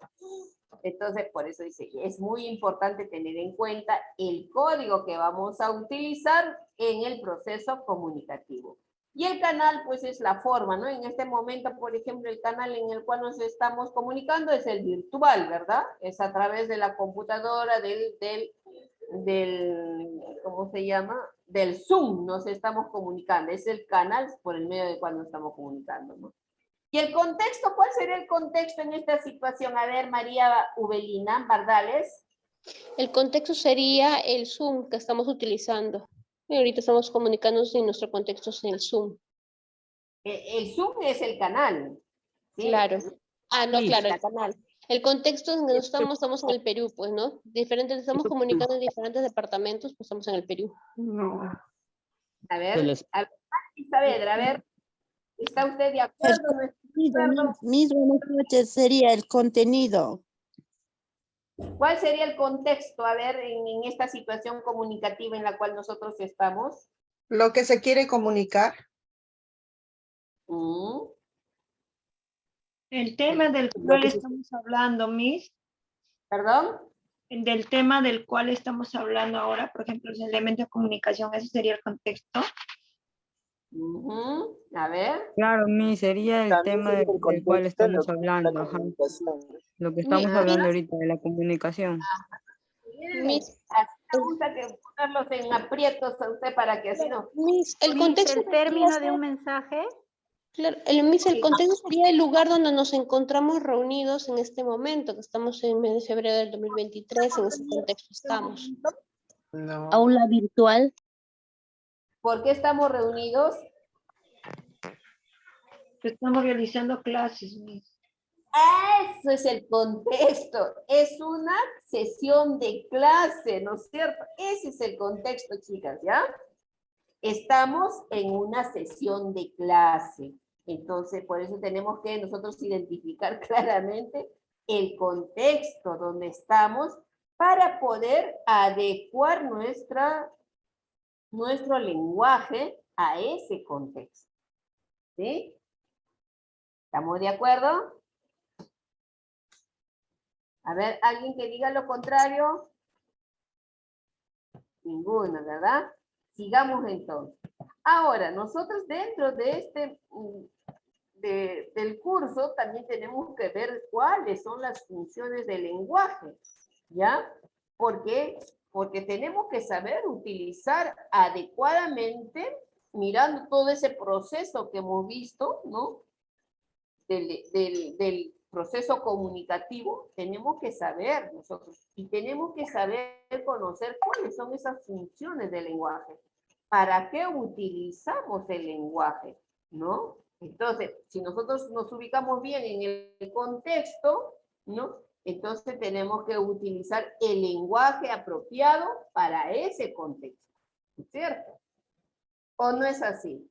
Entonces, por eso dice, es muy importante tener en cuenta el código que vamos a utilizar en el proceso comunicativo. Y el canal, pues, es la forma, ¿no? En este momento, por ejemplo, el canal en el cual nos estamos comunicando es el virtual, ¿verdad? Es a través de la computadora, ¿cómo se llama? Del Zoom nos estamos comunicando. Es el canal por el medio de cual nos estamos comunicando, ¿no? ¿Y el contexto? ¿Cuál sería el contexto en esta situación? A ver, María Ubelina Bardales. El contexto sería el Zoom que estamos utilizando. Y ahorita estamos comunicándonos en nuestro contexto en el Zoom. El Zoom es el canal. ¿Sí? Claro. Ah, no, Sí. claro, el canal. El contexto en donde estamos en el Perú, pues, ¿no? Estamos comunicando en diferentes departamentos, pues estamos en el Perú. A ver, Saavedra, a ver, ¿está usted de acuerdo? ¿No está de acuerdo? Mis buenas noches, sería el contenido. ¿Cuál sería el contexto, a ver, en esta situación comunicativa en la cual nosotros estamos? Lo que se quiere comunicar. El tema del cual estamos hablando, Miss. ¿Perdón? Del tema del cual estamos hablando ahora, por ejemplo, los elementos de comunicación, ¿ese sería el contexto? A ver. Claro, Miss, sería el tema del cual estamos hablando. Ajá. Lo que estamos hablando ahorita de la comunicación. Miss, me gusta que ponerlos en aprietos a usted para que así no. Miss, el contexto. ¿El término de un mensaje? Claro, el contexto sería el lugar donde nos encontramos reunidos en este momento, que estamos en el mes de febrero del 2023, en ese contexto estamos. No. Aula virtual. ¿Por qué estamos reunidos? Estamos realizando clases, Miss. Eso es el contexto. Es una sesión de clase, ¿no es cierto? Ese es el contexto, chicas, ¿ya? Estamos en una sesión de clase. Entonces, por eso tenemos que nosotros identificar claramente el contexto donde estamos para poder adecuar nuestro lenguaje a ese contexto. ¿Sí? ¿Estamos de acuerdo? A ver, ¿alguien que diga lo contrario? Ninguno, ¿verdad? Sigamos entonces. Ahora, nosotros dentro de del curso también tenemos que ver cuáles son las funciones del lenguaje, ¿ya? ¿Por qué? Porque tenemos que saber utilizar adecuadamente, mirando todo ese proceso que hemos visto, ¿no? Del proceso comunicativo, tenemos que saber nosotros, y tenemos que saber conocer cuáles son esas funciones del lenguaje. ¿Para qué utilizamos el lenguaje? ¿No? Entonces, si nosotros nos ubicamos bien en el contexto, ¿no? Entonces tenemos que utilizar el lenguaje apropiado para ese contexto, ¿cierto? ¿O no es así?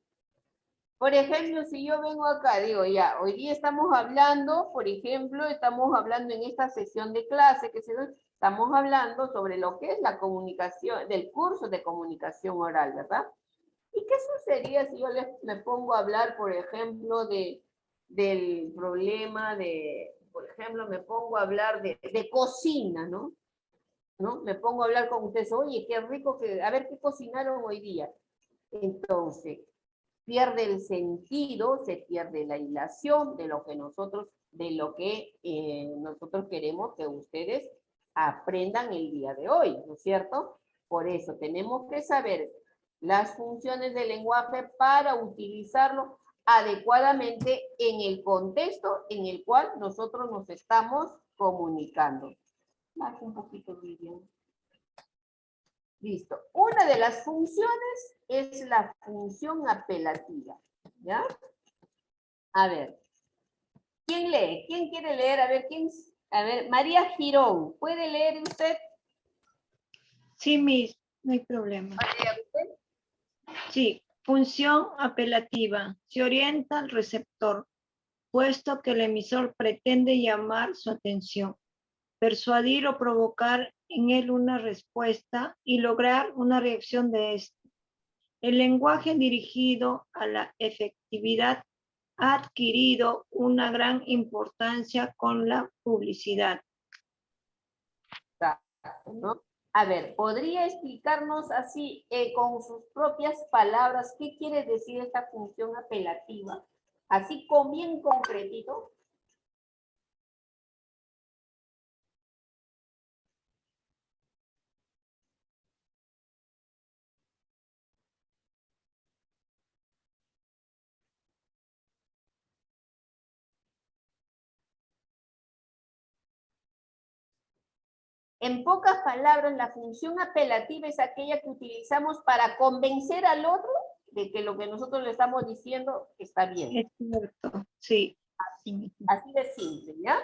Por ejemplo, si yo vengo acá, digo ya, hoy día estamos hablando, por ejemplo, estamos hablando en esta sesión de clase, estamos hablando sobre lo que es la comunicación, del curso de comunicación oral, ¿verdad? ¿Y qué sucedería si yo me pongo a hablar, por ejemplo, del problema de, por ejemplo, me pongo a hablar de cocina, ¿no? Me pongo a hablar con ustedes, oye, qué rico, a ver qué cocinaron hoy día. Entonces, pierde el sentido, se pierde la hilación de lo que nosotros queremos que ustedes aprendan el día de hoy, ¿no es cierto? Por eso tenemos que saber las funciones del lenguaje para utilizarlo adecuadamente en el contexto en el cual nosotros nos estamos comunicando. Más un poquito, Vivian. Listo. Una de las funciones es la función apelativa, ¿ya? A ver. ¿Quién lee? ¿Quién quiere leer? A ver, ¿quién? A ver, María Girón, ¿puede leer usted? Sí, Miss, no hay problema. ¿Usted? Sí, función apelativa. Se orienta al receptor, puesto que el emisor pretende llamar su atención, persuadir o provocar en él una respuesta y lograr una reacción de éste. El lenguaje dirigido a la efectividad ha adquirido una gran importancia con la publicidad. ¿No? A ver, ¿podría explicarnos así con sus propias palabras qué quiere decir esta función apelativa? Así con bien concretito. En pocas palabras, la función apelativa es aquella que utilizamos para convencer al otro de que lo que nosotros le estamos diciendo está bien. Es cierto, sí. Así de simple, ¿ya?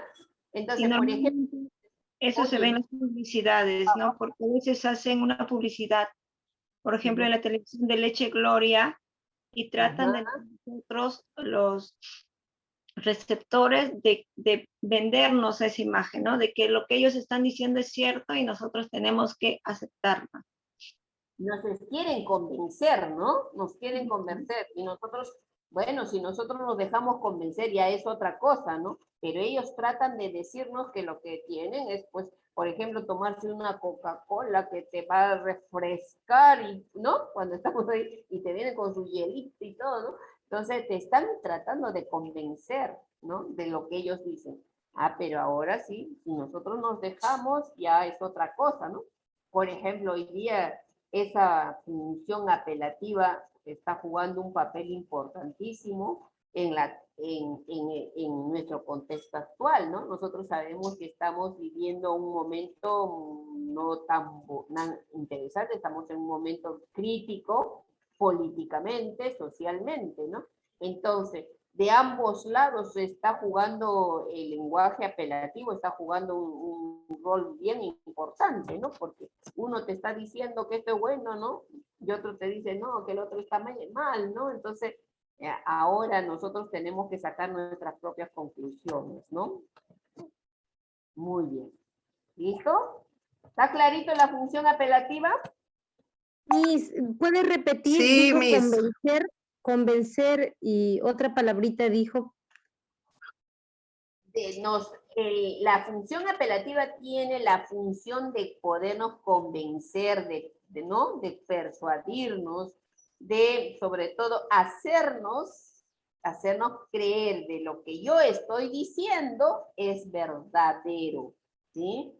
Entonces, por ejemplo... Eso se ve en las publicidades, ¿no? Porque a veces hacen una publicidad, por ejemplo, en la televisión de Leche Gloria, y tratan de nosotros, los receptores, de vendernos esa imagen, ¿no? De que lo que ellos están diciendo es cierto y nosotros tenemos que aceptarlo. Nos quieren convencer, ¿no? Nos quieren convencer. Y nosotros, bueno, si nosotros nos dejamos convencer ya es otra cosa, ¿no? Pero ellos tratan de decirnos que lo que tienen es, pues, por ejemplo, tomarse una Coca-Cola que te va a refrescar, y, ¿no? Cuando estamos ahí y te vienen con su hielito y todo, ¿no? Entonces te están tratando de convencer, ¿no? De lo que ellos dicen. Ah, pero ahora sí, si nosotros nos dejamos, ya es otra cosa, ¿no? Por ejemplo, hoy día esa función apelativa está jugando un papel importantísimo en nuestro contexto actual, ¿no? Nosotros sabemos que estamos viviendo un momento no tan interesante, estamos en un momento crítico políticamente, socialmente, ¿no? Entonces, de ambos lados se está jugando el lenguaje apelativo, está jugando un rol bien importante, ¿no? Porque uno te está diciendo que esto es bueno, ¿no? Y otro te dice, no, que el otro está mal, ¿no? Entonces, ahora nosotros tenemos que sacar nuestras propias conclusiones, ¿no? Muy bien. ¿Listo? ¿Está clarito la función apelativa? Miss, ¿puede repetir? Sí, Dijo Miss. convencer y otra palabrita dijo. La función apelativa tiene la función de podernos convencer, ¿no? De persuadirnos, de, sobre todo, hacernos creer de lo que yo estoy diciendo es verdadero, ¿sí?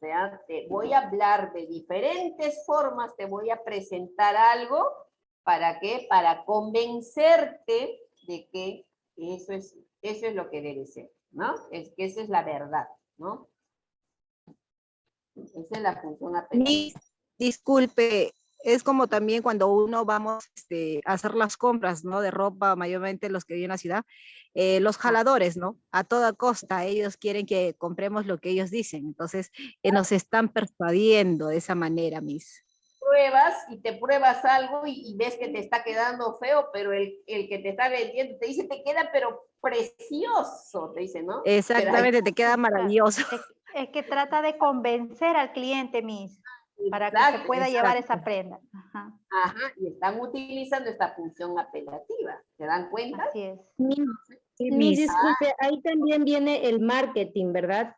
sea, te voy a hablar de diferentes formas, te voy a presentar algo, ¿para qué? Para convencerte de que eso es lo que debe ser, ¿no? Es que esa es la verdad, ¿no? Esa es la función apelativa. Disculpe, es como también cuando uno vamos a hacer las compras, ¿no? De ropa, mayormente los que viven en la ciudad, los jaladores, ¿no? A toda costa, ellos quieren que compremos lo que ellos dicen, entonces nos están persuadiendo de esa manera, Miss. Pruebas y te pruebas algo y ves que te está quedando feo, pero el que te está vendiendo te dice, te queda pero precioso, te dice, ¿no? Exactamente, te queda maravilloso. Es que trata de convencer al cliente, Miss, para que se pueda llevar esa prenda. Ajá. Ajá, y están utilizando esta función apelativa, ¿se dan cuenta? Así es. Miss, disculpe, ahí también viene el marketing, ¿verdad?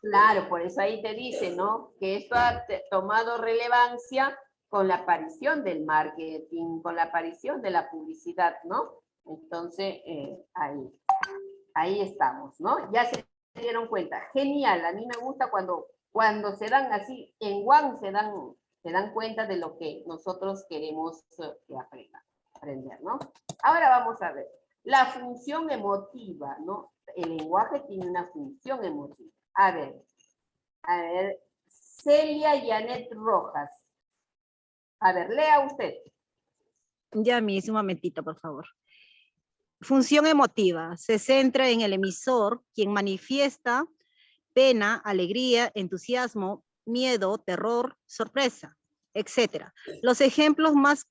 Claro, por eso ahí te dice, ¿no? Que esto ha tomado relevancia con la aparición del marketing, con la aparición de la publicidad, ¿no? Entonces, ahí estamos, ¿no? Ya se dieron cuenta. Genial, a mí me gusta cuando se dan así, en One se dan cuenta de lo que nosotros queremos que aprender, ¿no? Ahora vamos a ver. La función emotiva, ¿no? El lenguaje tiene una función emotiva. A ver, Celia Janet Rojas. A ver, lea usted. Ya, Miss, un momentito, por favor. Función emotiva. Se centra en el emisor, quien manifiesta pena, alegría, entusiasmo, miedo, terror, sorpresa, etc. Los ejemplos más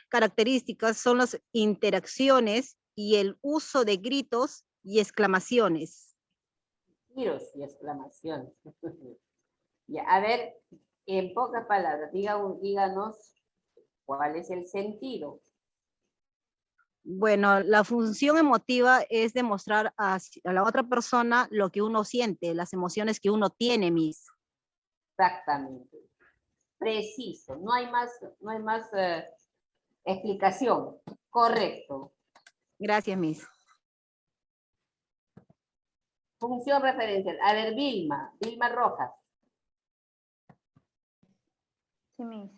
característicos son las interacciones y el uso de gritos y exclamaciones. Giros y exclamaciones. Ya, a ver, en pocas palabras, díganos cuál es el sentido. Bueno, la función emotiva es demostrar a la otra persona lo que uno siente, las emociones que uno tiene, Miss. Exactamente. Preciso, no hay más explicación. Correcto. Gracias, Miss. Función referencial. A ver, Vilma Rojas. Sí, Miss.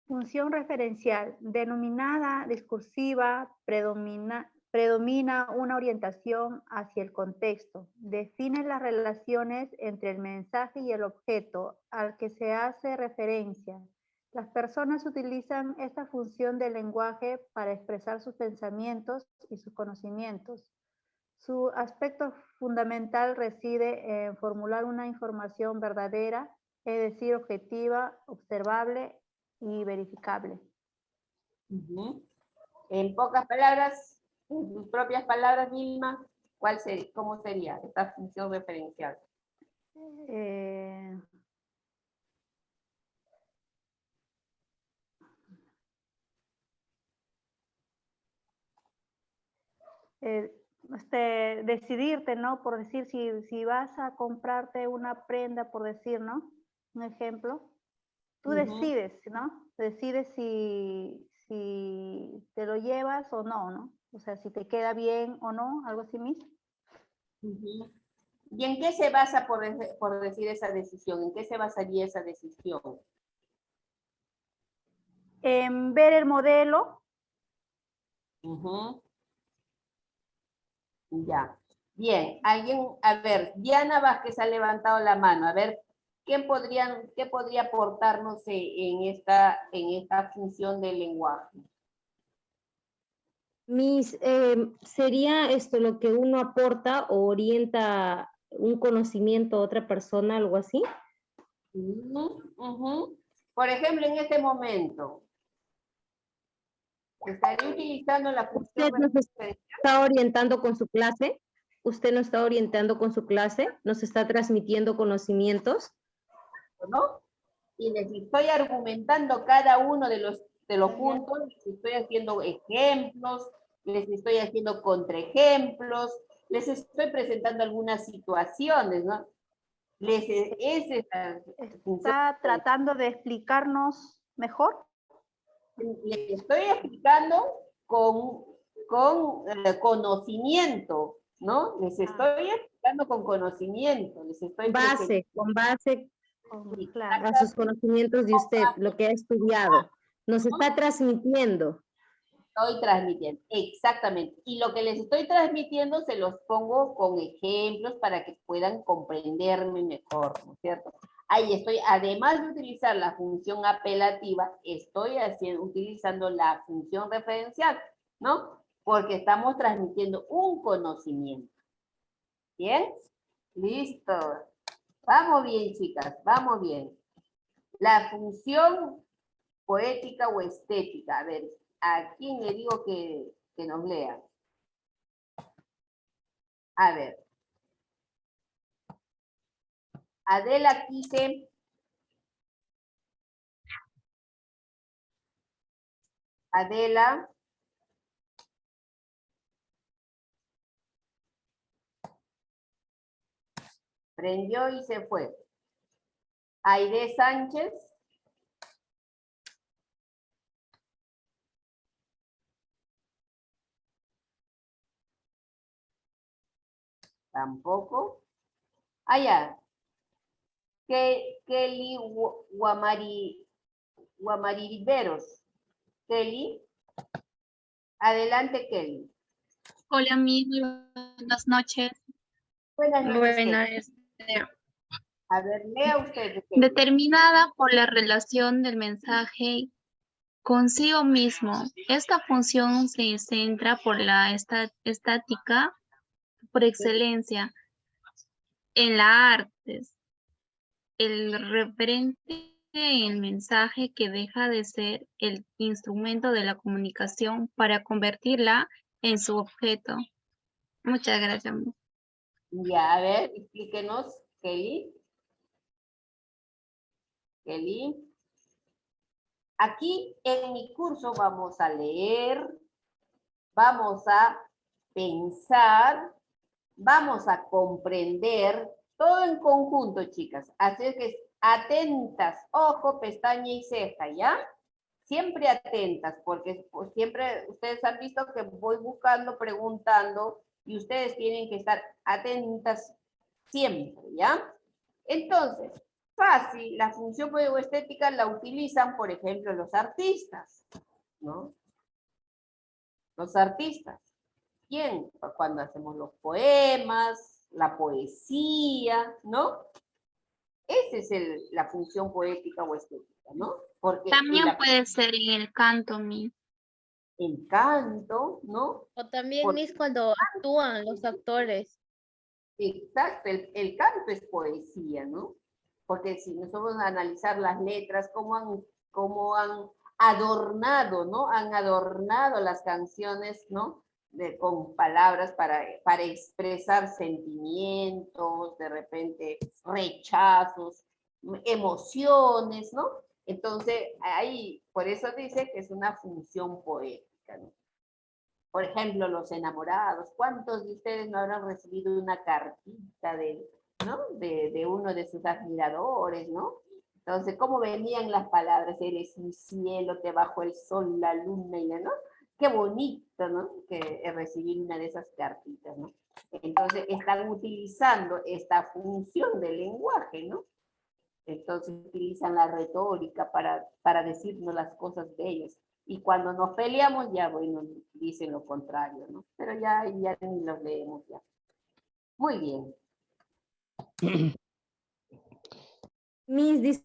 Función referencial, denominada discursiva, predomina una orientación hacia el contexto. Define las relaciones entre el mensaje y el objeto al que se hace referencia. Las personas utilizan esta función del lenguaje para expresar sus pensamientos y sus conocimientos. Su aspecto fundamental reside en formular una información verdadera, es decir, objetiva, observable y verificable. En pocas palabras, en tus propias palabras, Vilma, ¿cómo sería esta función referencial? Decidirte, ¿no? Por decir, si vas a comprarte una prenda, por decir, ¿no? Un ejemplo. Tú decides, ¿no? Decides si te lo llevas o no, ¿no? O sea, si te queda bien o no, algo así mismo. ¿Y en qué se basa por decir esa decisión? ¿En qué se basaría esa decisión? En ver el modelo. Ya. Bien, a ver, Diana Vázquez ha levantado la mano. A ver, ¿qué podría aportarnos en esta función del lenguaje? Miss, ¿sería esto lo que uno aporta o orienta un conocimiento a otra persona, algo así? Por ejemplo, en este momento, ¿estaría utilizando la función? ¿Usted nos está orientando con su clase? ¿Usted nos está orientando con su clase? ¿Nos está transmitiendo conocimientos? ¿No? Y les estoy argumentando cada uno de los puntos, les estoy haciendo ejemplos, les estoy haciendo contraejemplos, les estoy presentando algunas situaciones, ¿no? ¿Está tratando de explicarnos mejor? Les estoy explicando con conocimiento, ¿no? Les estoy explicando con conocimiento, les estoy Con base a sus conocimientos de usted, lo que ha estudiado. Nos está transmitiendo. Estoy transmitiendo, exactamente. Y lo que les estoy transmitiendo se los pongo con ejemplos para que puedan comprenderme mejor, ¿no es cierto? Ahí estoy, además de utilizar la función apelativa, estoy utilizando la función referencial, ¿no? Porque estamos transmitiendo un conocimiento. ¿Bien? Listo. Vamos bien, chicas, vamos bien. La función poética o estética, a ver, ¿a quién le digo que nos lea? A ver. Adela Quise. Adela. Prendió y se fue. Aide Sánchez. Tampoco. Allá. Kelly Guamariveros. Kelly. Adelante, Kelly. Hola, Miss, muy buenas noches. Buenas noches. Buenas. A ver, lea usted. Kelly. Determinada por la relación del mensaje consigo mismo. Esta función se centra por la estática por excelencia en las artes. El referente en el mensaje que deja de ser el instrumento de la comunicación para convertirla en su objeto. Muchas gracias. Ya, a ver, explíquenos, Kelly. Kelly. Aquí en mi curso vamos a leer, vamos a pensar, vamos a comprender, todo en conjunto, chicas. Así es que atentas, ojo, pestaña y ceja, ¿ya? Siempre atentas, porque pues, siempre ustedes han visto que voy buscando, preguntando, y ustedes tienen que estar atentas siempre, ¿ya? Entonces, fácil, la función poético-estética la utilizan, por ejemplo, los artistas, ¿no? Los artistas. ¿Quién? Cuando hacemos los poemas, la poesía, ¿no? Esa es la función poética o estética, ¿no? Porque también puede ser en el canto, Miss. El canto, ¿no? O también, Miss, cuando actúan los actores. Exacto, el canto es poesía, ¿no? Porque si nosotros analizar las letras, cómo han adornado, ¿no? Han adornado las canciones, ¿no? Con palabras para expresar sentimientos, de repente rechazos, emociones, ¿no? Entonces, ahí, por eso dice que es una función poética, ¿no? Por ejemplo, los enamorados. ¿Cuántos de ustedes no habrán recibido una cartita ¿no? de uno de sus admiradores, ¿no? Entonces, ¿cómo venían las palabras? Eres mi cielo, te bajo el sol, la luna y la, ¿no? Qué bonito, ¿no? Que recibir una de esas cartitas, ¿no? Entonces, están utilizando esta función del lenguaje, ¿no? Entonces, utilizan la retórica para decirnos las cosas bellas. Y cuando nos peleamos, ya, bueno, dicen lo contrario, ¿no? Pero ya ni los leemos ya. Muy bien. Miss,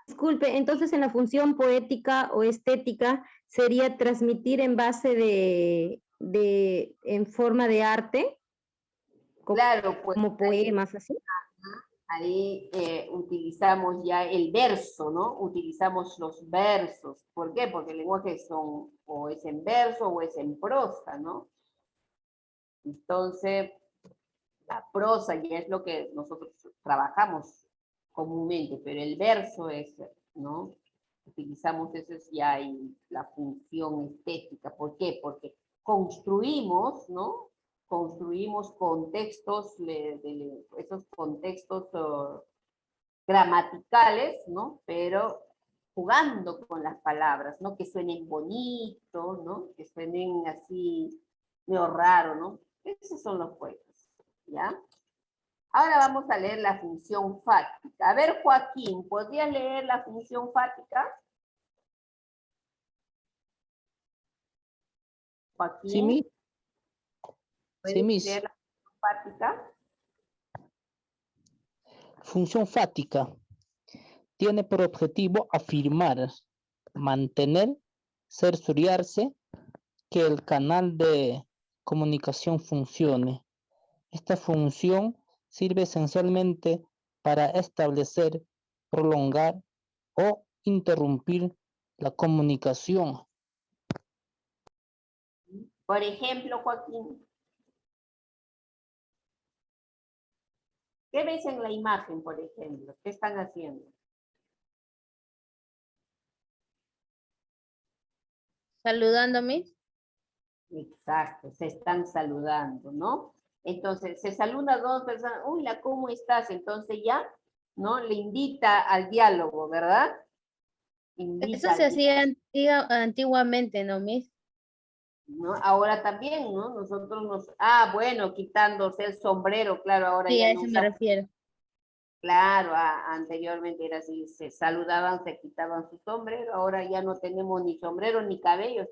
disculpe, entonces en la función poética o estética sería transmitir en base en forma de arte, claro, pues, como poemas, así. Ahí utilizamos ya el verso, ¿no? Utilizamos los versos. ¿Por qué? Porque el lenguaje o es en verso o es en prosa, ¿no? Entonces, la prosa ya es lo que nosotros trabajamos comúnmente, pero el verso es, ¿no? Utilizamos eso ya en la función estética. ¿Por qué? Porque construimos, ¿no? Construimos contextos, esos contextos gramaticales, ¿no? Pero jugando con las palabras, ¿no? Que suenen bonito, ¿no? Que suenen así medio raro, ¿no? Esos son los poetas. ¿ya? Ahora vamos a leer la función fática. A ver, Joaquín, ¿podrías leer la función fática? Joaquín. Sí, Miss. ¿Puedes Sí, Miss. leer la función fática? Función fática tiene por objetivo afirmar, mantener, cerciorarse que el canal de comunicación funcione. Esta función sirve esencialmente para establecer, prolongar o interrumpir la comunicación. Por ejemplo, Joaquín. ¿Qué ves en la imagen, por ejemplo? ¿Qué están haciendo? Saludándome. Exacto, se están saludando, ¿no? Entonces, se saluda a dos personas, hola, ¿cómo estás? Entonces ya, ¿no? Le invita al diálogo, ¿verdad? Invita Eso se al hacía antiguamente, ¿no, Miss? ¿no? Ahora también, ¿no? Nosotros nos... Ah, bueno, quitándose el sombrero, claro, ahora Sí, ya a no eso me usamos... refiero. Claro, anteriormente era así, se saludaban, se quitaban su sombrero, ahora ya no tenemos ni sombrero ni cabello,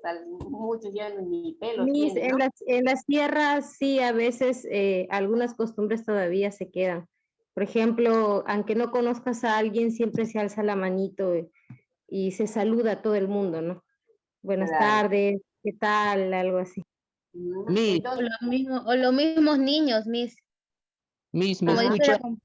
muchos ya ni pelos Miss, tienen, ¿no? en las tierras sí, a veces algunas costumbres todavía se quedan. Por ejemplo, aunque no conozcas a alguien, siempre se alza la manito y se saluda a todo el mundo, ¿no? Buenas Claro. tardes, ¿qué tal? Algo así. Miss, Entonces, O los mismos niños, Miss. Miss, ¿me Como dice escucha? cuando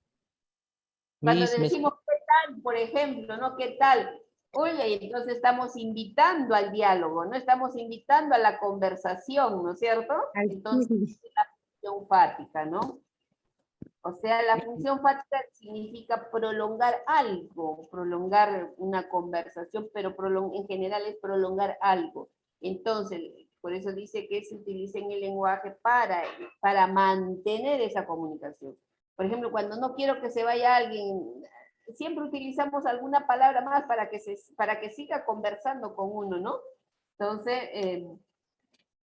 Miss, ¿me decimos qué tal, por ejemplo, ¿no? ¿Qué tal? Oye, entonces estamos invitando al diálogo, ¿no? Estamos invitando a la conversación, ¿no es cierto? Entonces, es la función fática, ¿no? O sea, la función fática significa prolongar algo, prolongar una conversación, pero en general es prolongar algo. Entonces, por eso dice que se utiliza en el lenguaje para mantener esa comunicación. Por ejemplo, cuando no quiero que se vaya alguien, siempre utilizamos alguna palabra más para que siga conversando con uno, ¿no? Entonces,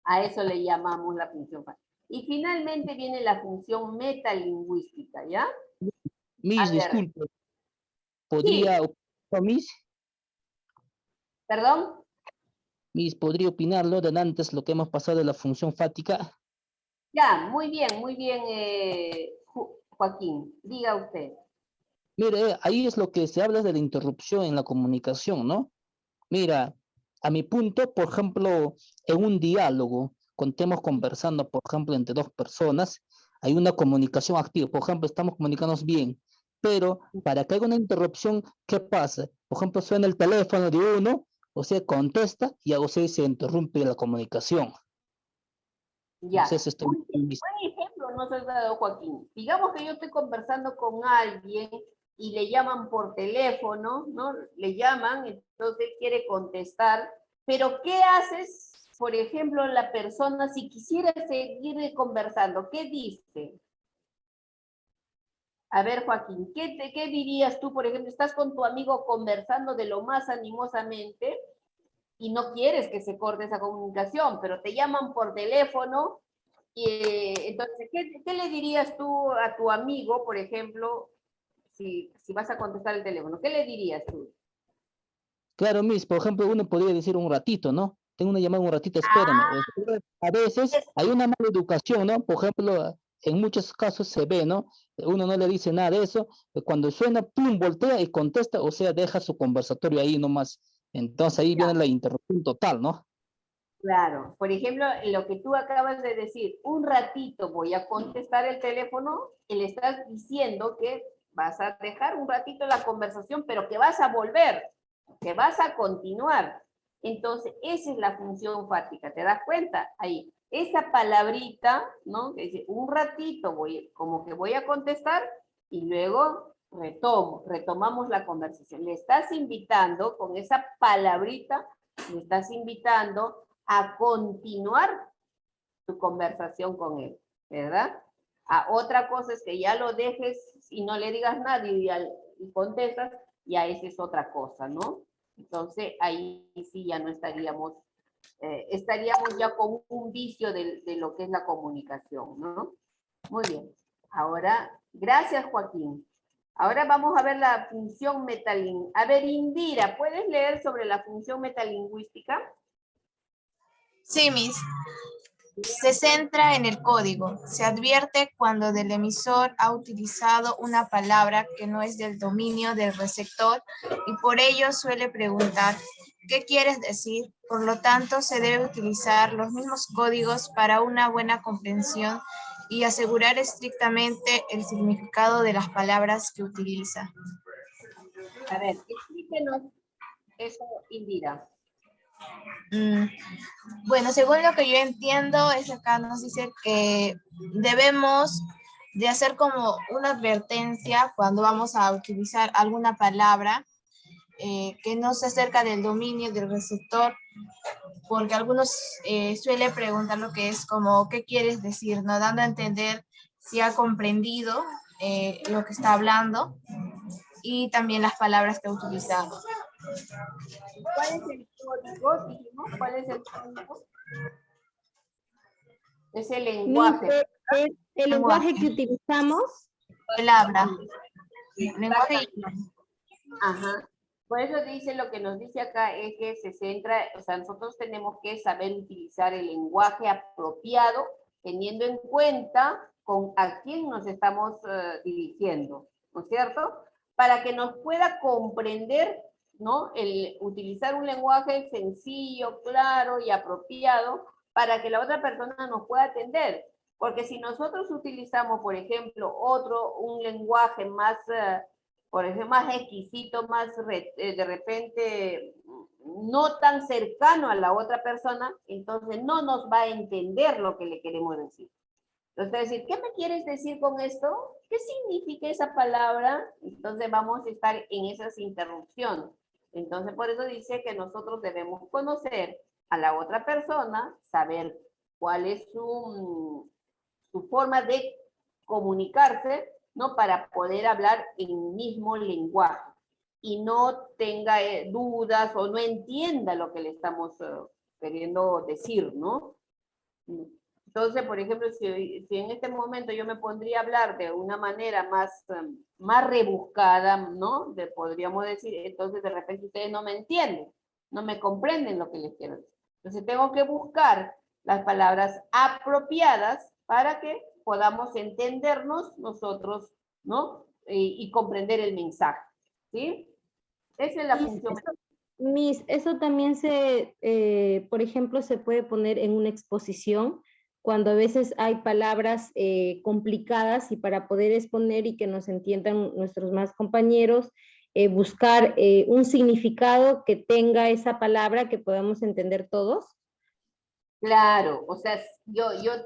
a eso le llamamos la función fática. Y finalmente viene la función metalingüística, ¿ya? Miss, A ver, disculpe. ¿Podría opinar, Miss? ¿perdón? Miss, ¿podría opinarlo de antes lo que hemos pasado de la función fática? Ya, muy bien, Joaquín, diga usted. Mire, ahí es lo que se habla de la interrupción en la comunicación, ¿no? Mira, a mi punto, por ejemplo, en un diálogo, cuando estemos conversando, por ejemplo, entre dos personas, hay una comunicación activa. Por ejemplo, estamos comunicándonos bien, pero para que haya una interrupción, ¿qué pasa? Por ejemplo, suena el teléfono de uno, o sea, contesta y a usted se interrumpe la comunicación. Ya, Entonces, esto buen ejemplo nos has dado, Joaquín. Digamos que yo estoy conversando con alguien y le llaman por teléfono, ¿no? Le llaman, entonces él quiere contestar, pero ¿qué haces, por ejemplo, la persona si quisiera seguir conversando? ¿Qué dice? A ver, Joaquín, ¿qué dirías tú, por ejemplo, estás con tu amigo conversando de lo más animosamente y no quieres que se corte esa comunicación, pero te llaman por teléfono, y entonces, ¿qué le dirías tú a tu amigo, por ejemplo, si vas a contestar el teléfono? ¿Qué le dirías tú? Claro, Miss, por ejemplo, uno podría decir un ratito, ¿no? Tengo una llamada un ratito, espérame. O sea, a veces hay una mala educación, ¿no? Por ejemplo, en muchos casos se ve, ¿no? Uno no le dice nada de eso, cuando suena, pum, voltea y contesta, o sea, deja su conversatorio ahí nomás. Entonces ahí viene la interrupción total, ¿no? Claro, por ejemplo, lo que tú acabas de decir, un ratito voy a contestar el teléfono y le estás diciendo que vas a dejar un ratito la conversación, pero que vas a volver, que vas a continuar. Entonces, esa es la función fática, ¿te das cuenta? Ahí, esa palabrita, ¿no? Que dice, un ratito como que voy a contestar y luego retomamos la conversación. Le estás invitando con esa palabrita, le estás invitando a continuar tu conversación con él, ¿verdad? Otra cosa es que ya lo dejes y no le digas nada y contestas, ya esa es otra cosa, ¿no? Entonces ahí sí ya no estaríamos ya con un vicio de lo que es la comunicación, ¿no? Muy bien. Ahora, gracias Joaquín. Ahora vamos a ver la función metalingüística. A ver, Indira, ¿puedes leer sobre la función metalingüística? Sí, Miss. Se centra en el código. Se advierte cuando el emisor ha utilizado una palabra que no es del dominio del receptor y por ello suele preguntar, ¿qué quieres decir? Por lo tanto, se debe utilizar los mismos códigos para una buena comprensión y asegurar estrictamente el significado de las palabras que utiliza. A ver, explíquenos eso, Indira. Bueno, según lo que yo entiendo, es acá nos dice que debemos de hacer como una advertencia cuando vamos a utilizar alguna palabra que no se acerca del dominio del receptor, porque algunos suelen preguntar lo que es como, ¿qué quieres decir? ¿No? Dando a entender si ha comprendido lo que está hablando y también las palabras que ha utilizado. ¿Cuál es el código? Dijimos, ¿cuál es el código? Es el lenguaje. El lenguaje que utilizamos. Palabra. Lenguaje. Ajá. Por eso dice, lo que nos dice acá es que se centra, o sea, nosotros tenemos que saber utilizar el lenguaje apropiado, teniendo en cuenta con a quién nos estamos dirigiendo, ¿no es cierto? Para que nos pueda comprender, ¿no? El utilizar un lenguaje sencillo, claro y apropiado para que la otra persona nos pueda atender. Porque si nosotros utilizamos, por ejemplo, un lenguaje más, por ejemplo, más exquisito, más de repente no tan cercano a la otra persona, entonces no nos va a entender lo que le queremos decir. Entonces, decir, ¿qué me quieres decir con esto? ¿Qué significa esa palabra? Entonces vamos a estar en esas interrupciones. Entonces, por eso dice que nosotros debemos conocer a la otra persona, saber cuál es su forma de comunicarse, ¿no? Para poder hablar en el mismo lenguaje y no tenga dudas o no entienda lo que le estamos queriendo decir, ¿no? Entonces, por ejemplo, si en este momento yo me pondría a hablar de una manera más rebuscada, ¿no? Podríamos decir, entonces de repente ustedes no me entienden, no me comprenden lo que les quiero decir. Entonces tengo que buscar las palabras apropiadas para que podamos entendernos nosotros, ¿no? Y comprender el mensaje, ¿sí? Esa es la función. Eso también por ejemplo, se puede poner en una exposición, cuando a veces hay palabras complicadas y para poder exponer y que nos entiendan nuestros más compañeros, buscar un significado que tenga esa palabra que podamos entender todos. Claro, o sea,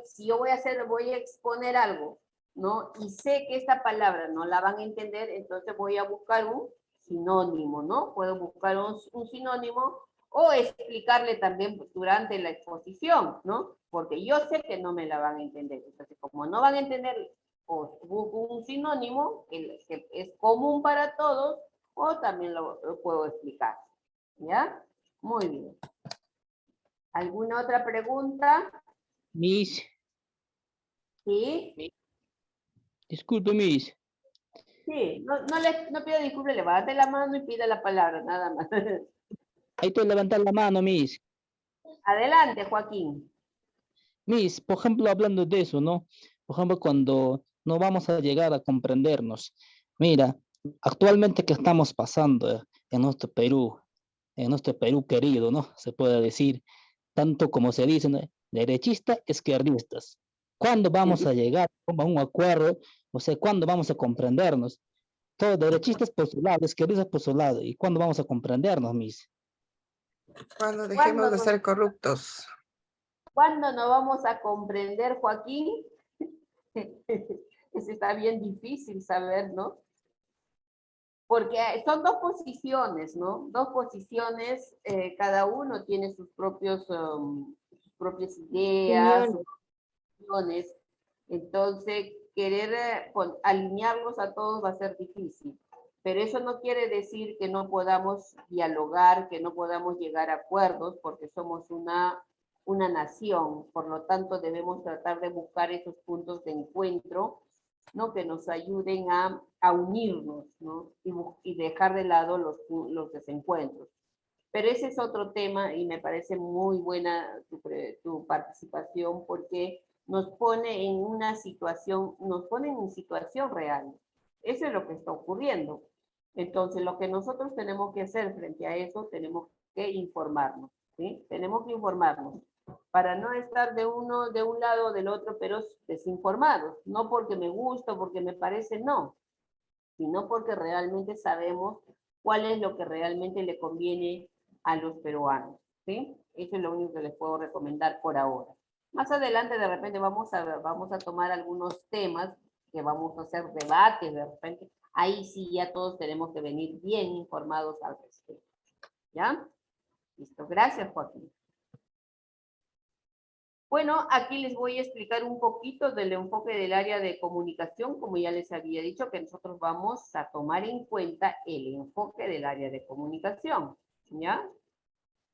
si yo voy a exponer algo, ¿no? Y sé que esta palabra no la van a entender, entonces voy a buscar un sinónimo, ¿no? Puedo buscar un sinónimo o explicarle también durante la exposición, ¿no? Porque yo sé que no me la van a entender. Entonces, como no van a entender, o busco un sinónimo que es común para todos, o también lo puedo explicar, ¿ya? Muy bien. ¿Alguna otra pregunta? Miss. ¿Sí? Disculpe, Miss. Sí, no pida disculpas, levante la mano y pida la palabra, nada más. Ahí te levantar la mano, Miss. Adelante, Joaquín. Miss, por ejemplo, hablando de eso, ¿no? Por ejemplo, cuando no vamos a llegar a comprendernos. Mira, actualmente que estamos pasando en nuestro Perú querido, ¿no? Se puede decir, tanto como se dice, ¿no? Derechistas, izquierdistas. ¿Cuándo vamos a llegar a un acuerdo? O sea, ¿cuándo vamos a comprendernos? Todos derechistas por su lado, izquierdistas por su lado. ¿Y cuándo vamos a comprendernos, Miss? Cuando dejemos de ser corruptos. ¿Cuándo nos vamos a comprender, Joaquín? Eso está bien difícil saber, ¿no? Porque son dos posiciones, ¿no? Dos posiciones, cada uno tiene sus propias ideas, sus opiniones. Entonces, querer alinearlos a todos va a ser difícil. Pero eso no quiere decir que no podamos dialogar, que no podamos llegar a acuerdos, porque somos una nación. Por lo tanto, debemos tratar de buscar esos puntos de encuentro ¿no? Que nos ayuden a unirnos, ¿no? Y dejar de lado los desencuentros. Pero ese es otro tema y me parece muy buena tu participación porque nos pone en una situación, nos pone en situación real. Eso es lo que está ocurriendo. Entonces, lo que nosotros tenemos que hacer frente a eso, tenemos que informarnos, ¿sí? Tenemos que informarnos para no estar de un lado o del otro, pero desinformados. No porque me gusta, porque me parece, no. Sino porque realmente sabemos cuál es lo que realmente le conviene a los peruanos, ¿sí? Eso es lo único que les puedo recomendar por ahora. Más adelante, de repente, vamos a tomar algunos temas que vamos a hacer debates, de repente. Ahí sí ya todos tenemos que venir bien informados al respecto. ¿Ya? Listo. Gracias, Joaquín. Bueno, aquí les voy a explicar un poquito del enfoque del área de comunicación, como ya les había dicho, que nosotros vamos a tomar en cuenta el enfoque del área de comunicación, ¿ya?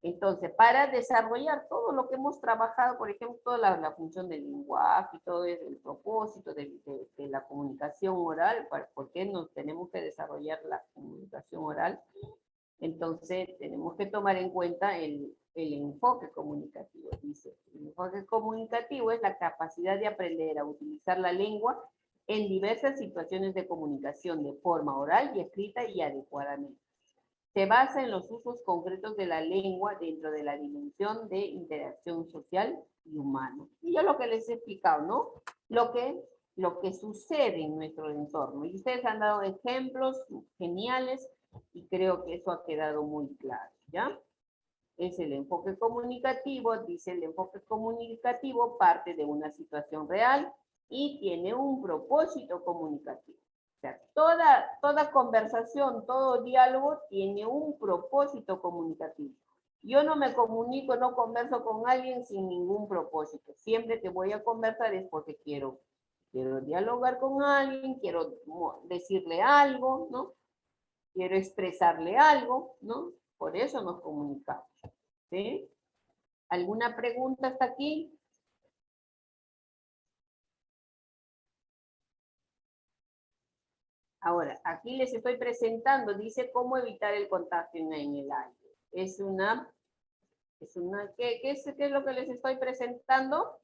Entonces, para desarrollar todo lo que hemos trabajado, por ejemplo, toda la función del lenguaje y todo el propósito de la comunicación oral, ¿por qué nos tenemos que desarrollar la comunicación oral? Entonces, tenemos que tomar en cuenta el enfoque comunicativo. Dice, el enfoque comunicativo es la capacidad de aprender a utilizar la lengua en diversas situaciones de comunicación de forma oral y escrita y adecuadamente. Se basa en los usos concretos de la lengua dentro de la dimensión de interacción social y humana. Y yo lo que les he explicado, ¿no? Lo que sucede en nuestro entorno. Y ustedes han dado ejemplos geniales y creo que eso ha quedado muy claro, ¿ya? Es el enfoque comunicativo, dice el enfoque comunicativo parte de una situación real y tiene un propósito comunicativo. O sea, toda conversación, todo diálogo tiene un propósito comunicativo. Yo no me comunico, no converso con alguien sin ningún propósito. Siempre que voy a conversar es porque quiero dialogar con alguien, quiero decirle algo, ¿no? Quiero expresarle algo, ¿no? Por eso nos comunicamos, ¿sí? ¿Alguna pregunta hasta aquí? Ahora, aquí les estoy presentando, dice cómo evitar el contagio en el aire. ¿Qué es lo que les estoy presentando?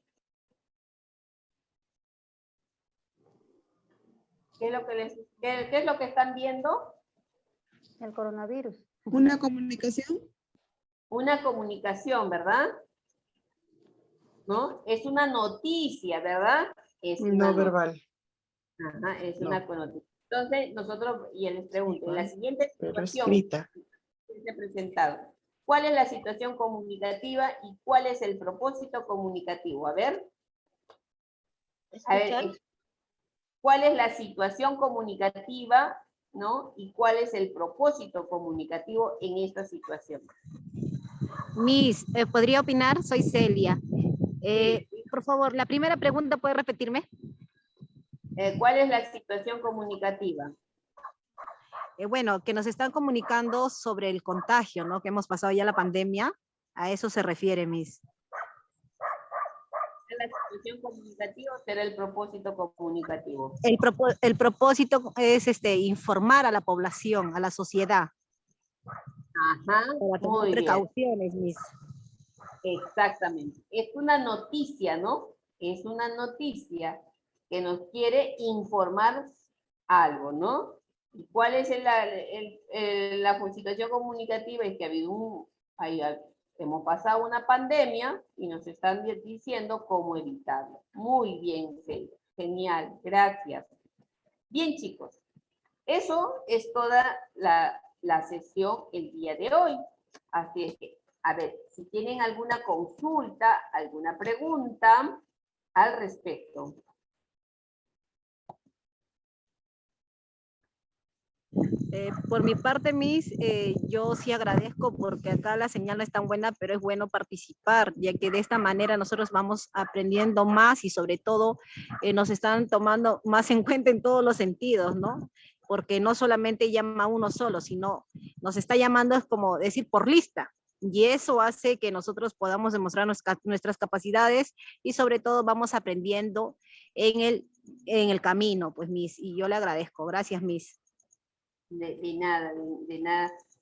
¿Qué es lo que están viendo? El coronavirus. ¿Una comunicación? Una comunicación, ¿verdad? ¿No? Es una noticia, ¿verdad? Es una No verbal. Ajá, es una noticia. Entonces, nosotros, y les pregunto, en la siguiente situación escrita. que se ha presentado, ¿cuál es la situación comunicativa y cuál es el propósito comunicativo? A ver, ¿cuál es la situación comunicativa, ¿no? Y cuál es el propósito comunicativo en esta situación. Miss, ¿podría opinar? Soy Celia. Por favor, la primera pregunta, ¿puede repetirme? ¿Cuál es la situación comunicativa? Bueno, que nos están comunicando sobre el contagio, ¿no? Que hemos pasado ya la pandemia. A eso se refiere, Miss. ¿La situación comunicativa será el propósito comunicativo? El propósito es informar a la población, a la sociedad. Ajá, para tomar precauciones, Miss. Exactamente. Es una noticia, ¿no? Es una noticia que nos quiere informar algo, ¿no? ¿Y cuál es la situación comunicativa? Es que ha habido hemos pasado una pandemia y nos están diciendo cómo evitarlo. Muy bien, genial, gracias. Bien, chicos, eso es toda la sesión el día de hoy. Así es que, a ver, si tienen alguna consulta, alguna pregunta al respecto. Por mi parte, Miss, yo sí agradezco porque acá la señal no es tan buena, pero es bueno participar, ya que de esta manera nosotros vamos aprendiendo más y sobre todo nos están tomando más en cuenta en todos los sentidos, ¿no? Porque no solamente llama a uno solo, sino nos está llamando, es como decir, por lista. Y eso hace que nosotros podamos demostrar nuestras capacidades y sobre todo vamos aprendiendo en el en el camino, pues, Miss, y yo le agradezco. Gracias, Miss. De nada,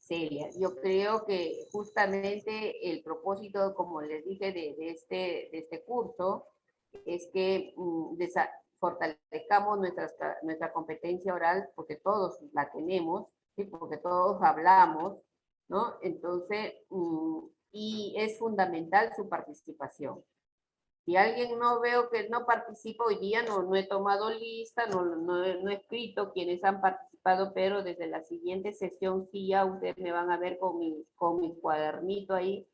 Celia. Yo creo que justamente el propósito, como les dije, de este curso, es que fortalezcamos nuestra competencia oral, porque todos la tenemos, ¿sí? Porque todos hablamos, ¿no? Entonces, y es fundamental su participación. Si alguien no veo que no participa hoy día, no he tomado lista, no he escrito quienes han participado, pero desde la siguiente sesión sí ya ustedes me van a ver con mi cuadernito ahí,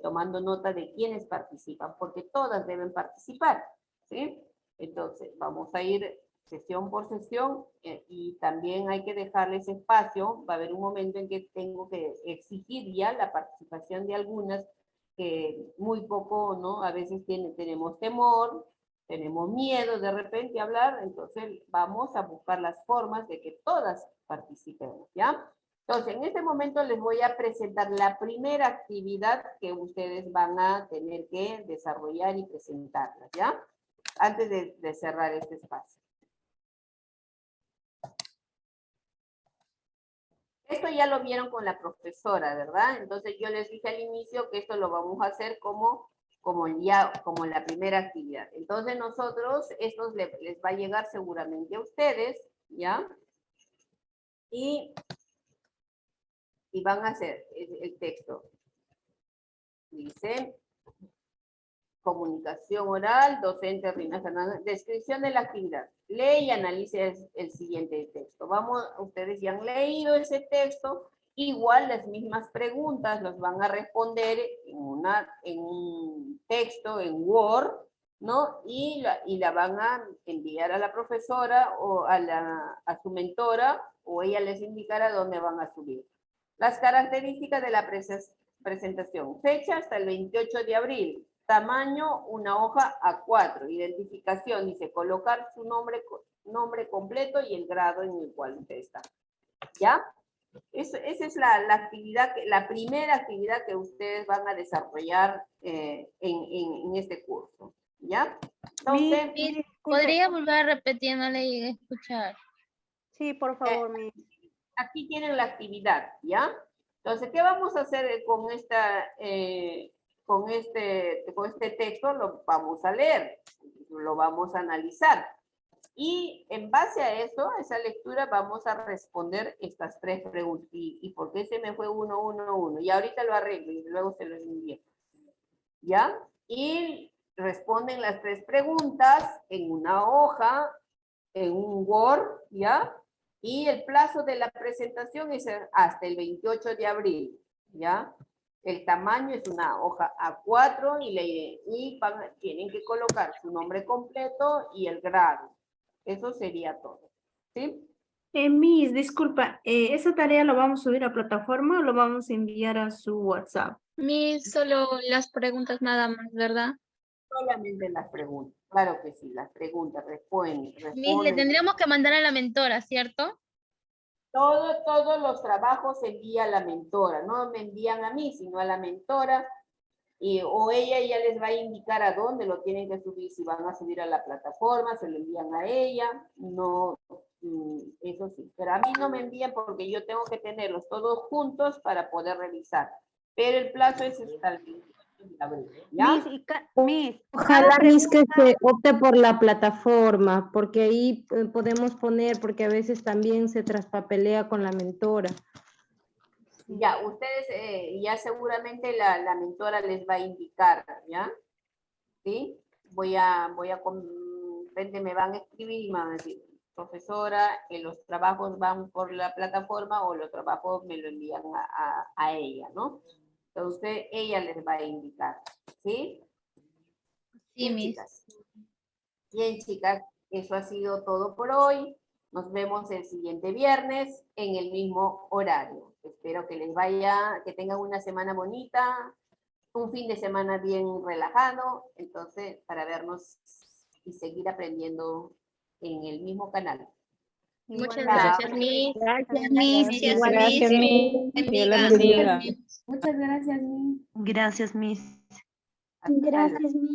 tomando nota de quienes participan, porque todas deben participar, ¿sí? Entonces, vamos a ir sesión por sesión y también hay que darles espacio. Va a haber un momento en que tengo que exigir ya la participación de algunas que muy poco, ¿no? A veces tenemos temor, tenemos miedo de repente a hablar, entonces vamos a buscar las formas de que todas participemos, ¿ya? Entonces, en este momento les voy a presentar la primera actividad que ustedes van a tener que desarrollar y presentarla, ¿ya? Antes de cerrar este espacio. Esto ya lo vieron con la profesora, ¿verdad? Entonces yo les dije al inicio que esto lo vamos a hacer como la primera actividad. Entonces nosotros, esto les va a llegar seguramente a ustedes, ¿ya? Y van a hacer el texto. Dice, comunicación oral, docente Rina Fernández, descripción de la actividad. Lee y analice el siguiente texto. Ustedes ya han leído ese texto, igual las mismas preguntas las van a responder en un texto, en Word, ¿no? Y la van a enviar a la profesora o a su mentora, o ella les indicará dónde van a subir. Las características de la presentación. Fecha hasta el 28 de abril. Tamaño, una hoja A4. Identificación, dice colocar su nombre completo y el grado en el cual usted está. ¿Ya? Esa es la actividad, la primera actividad que ustedes van a desarrollar en este curso. ¿Ya? Entonces, ¿podría volver a repetir? No le llegué a escuchar. Sí, por favor, Miss. Aquí tienen la actividad, ¿ya? Entonces, ¿qué vamos a hacer con este texto? Lo vamos a leer, lo vamos a analizar. Y en base a eso, a esa lectura, vamos a responder estas 3 preguntas. ¿Y por qué se me fue 1? Y ahorita lo arreglo y luego se lo envío. ¿Ya? Y responden las 3 preguntas en una hoja, en un Word, ¿ya? Y el plazo de la presentación es hasta el 28 de abril, ¿ya? El tamaño es una hoja A4 y tienen que colocar su nombre completo y el grado. Eso sería todo, ¿sí? Miss, disculpa, ¿esa tarea lo vamos a subir a plataforma o lo vamos a enviar a su WhatsApp? Miss, solo las preguntas nada más, ¿verdad? Solamente las preguntas, claro que sí, las preguntas, responden. Miss, le tendríamos que mandar a la mentora, ¿cierto? Todos los trabajos se envía a la mentora, no me envían a mí, sino a la mentora, o ella ya les va a indicar a dónde lo tienen que subir, si van a subir a la plataforma, se lo envían a ella, no, eso sí, pero a mí no me envían porque yo tengo que tenerlos todos juntos para poder revisar, pero el plazo es hasta el 28 de abril, ¿ya? Miss, ojalá, Miss, que se opte por la plataforma, porque ahí podemos poner, porque a veces también se traspapelea con la mentora. Ya, ustedes, ya seguramente la mentora les va a indicar, ¿ya? ¿Sí? Me van a escribir y me van a decir, profesora, los trabajos van por la plataforma o los trabajos me lo envían a ella, ¿no? Entonces, ella les va a indicar, ¿sí? Sí, Bien, chicas. Bien, chicas, eso ha sido todo por hoy. Nos vemos el siguiente viernes en el mismo horario. Espero que que tengan una semana bonita, un fin de semana bien relajado, entonces, para vernos y seguir aprendiendo en el mismo canal. Muchas gracias, Miss. Gracias, Miss. Gracias, Miss. Dios la bendiga. Muchas gracias, Miss. Gracias, Miss. Gracias, Miss.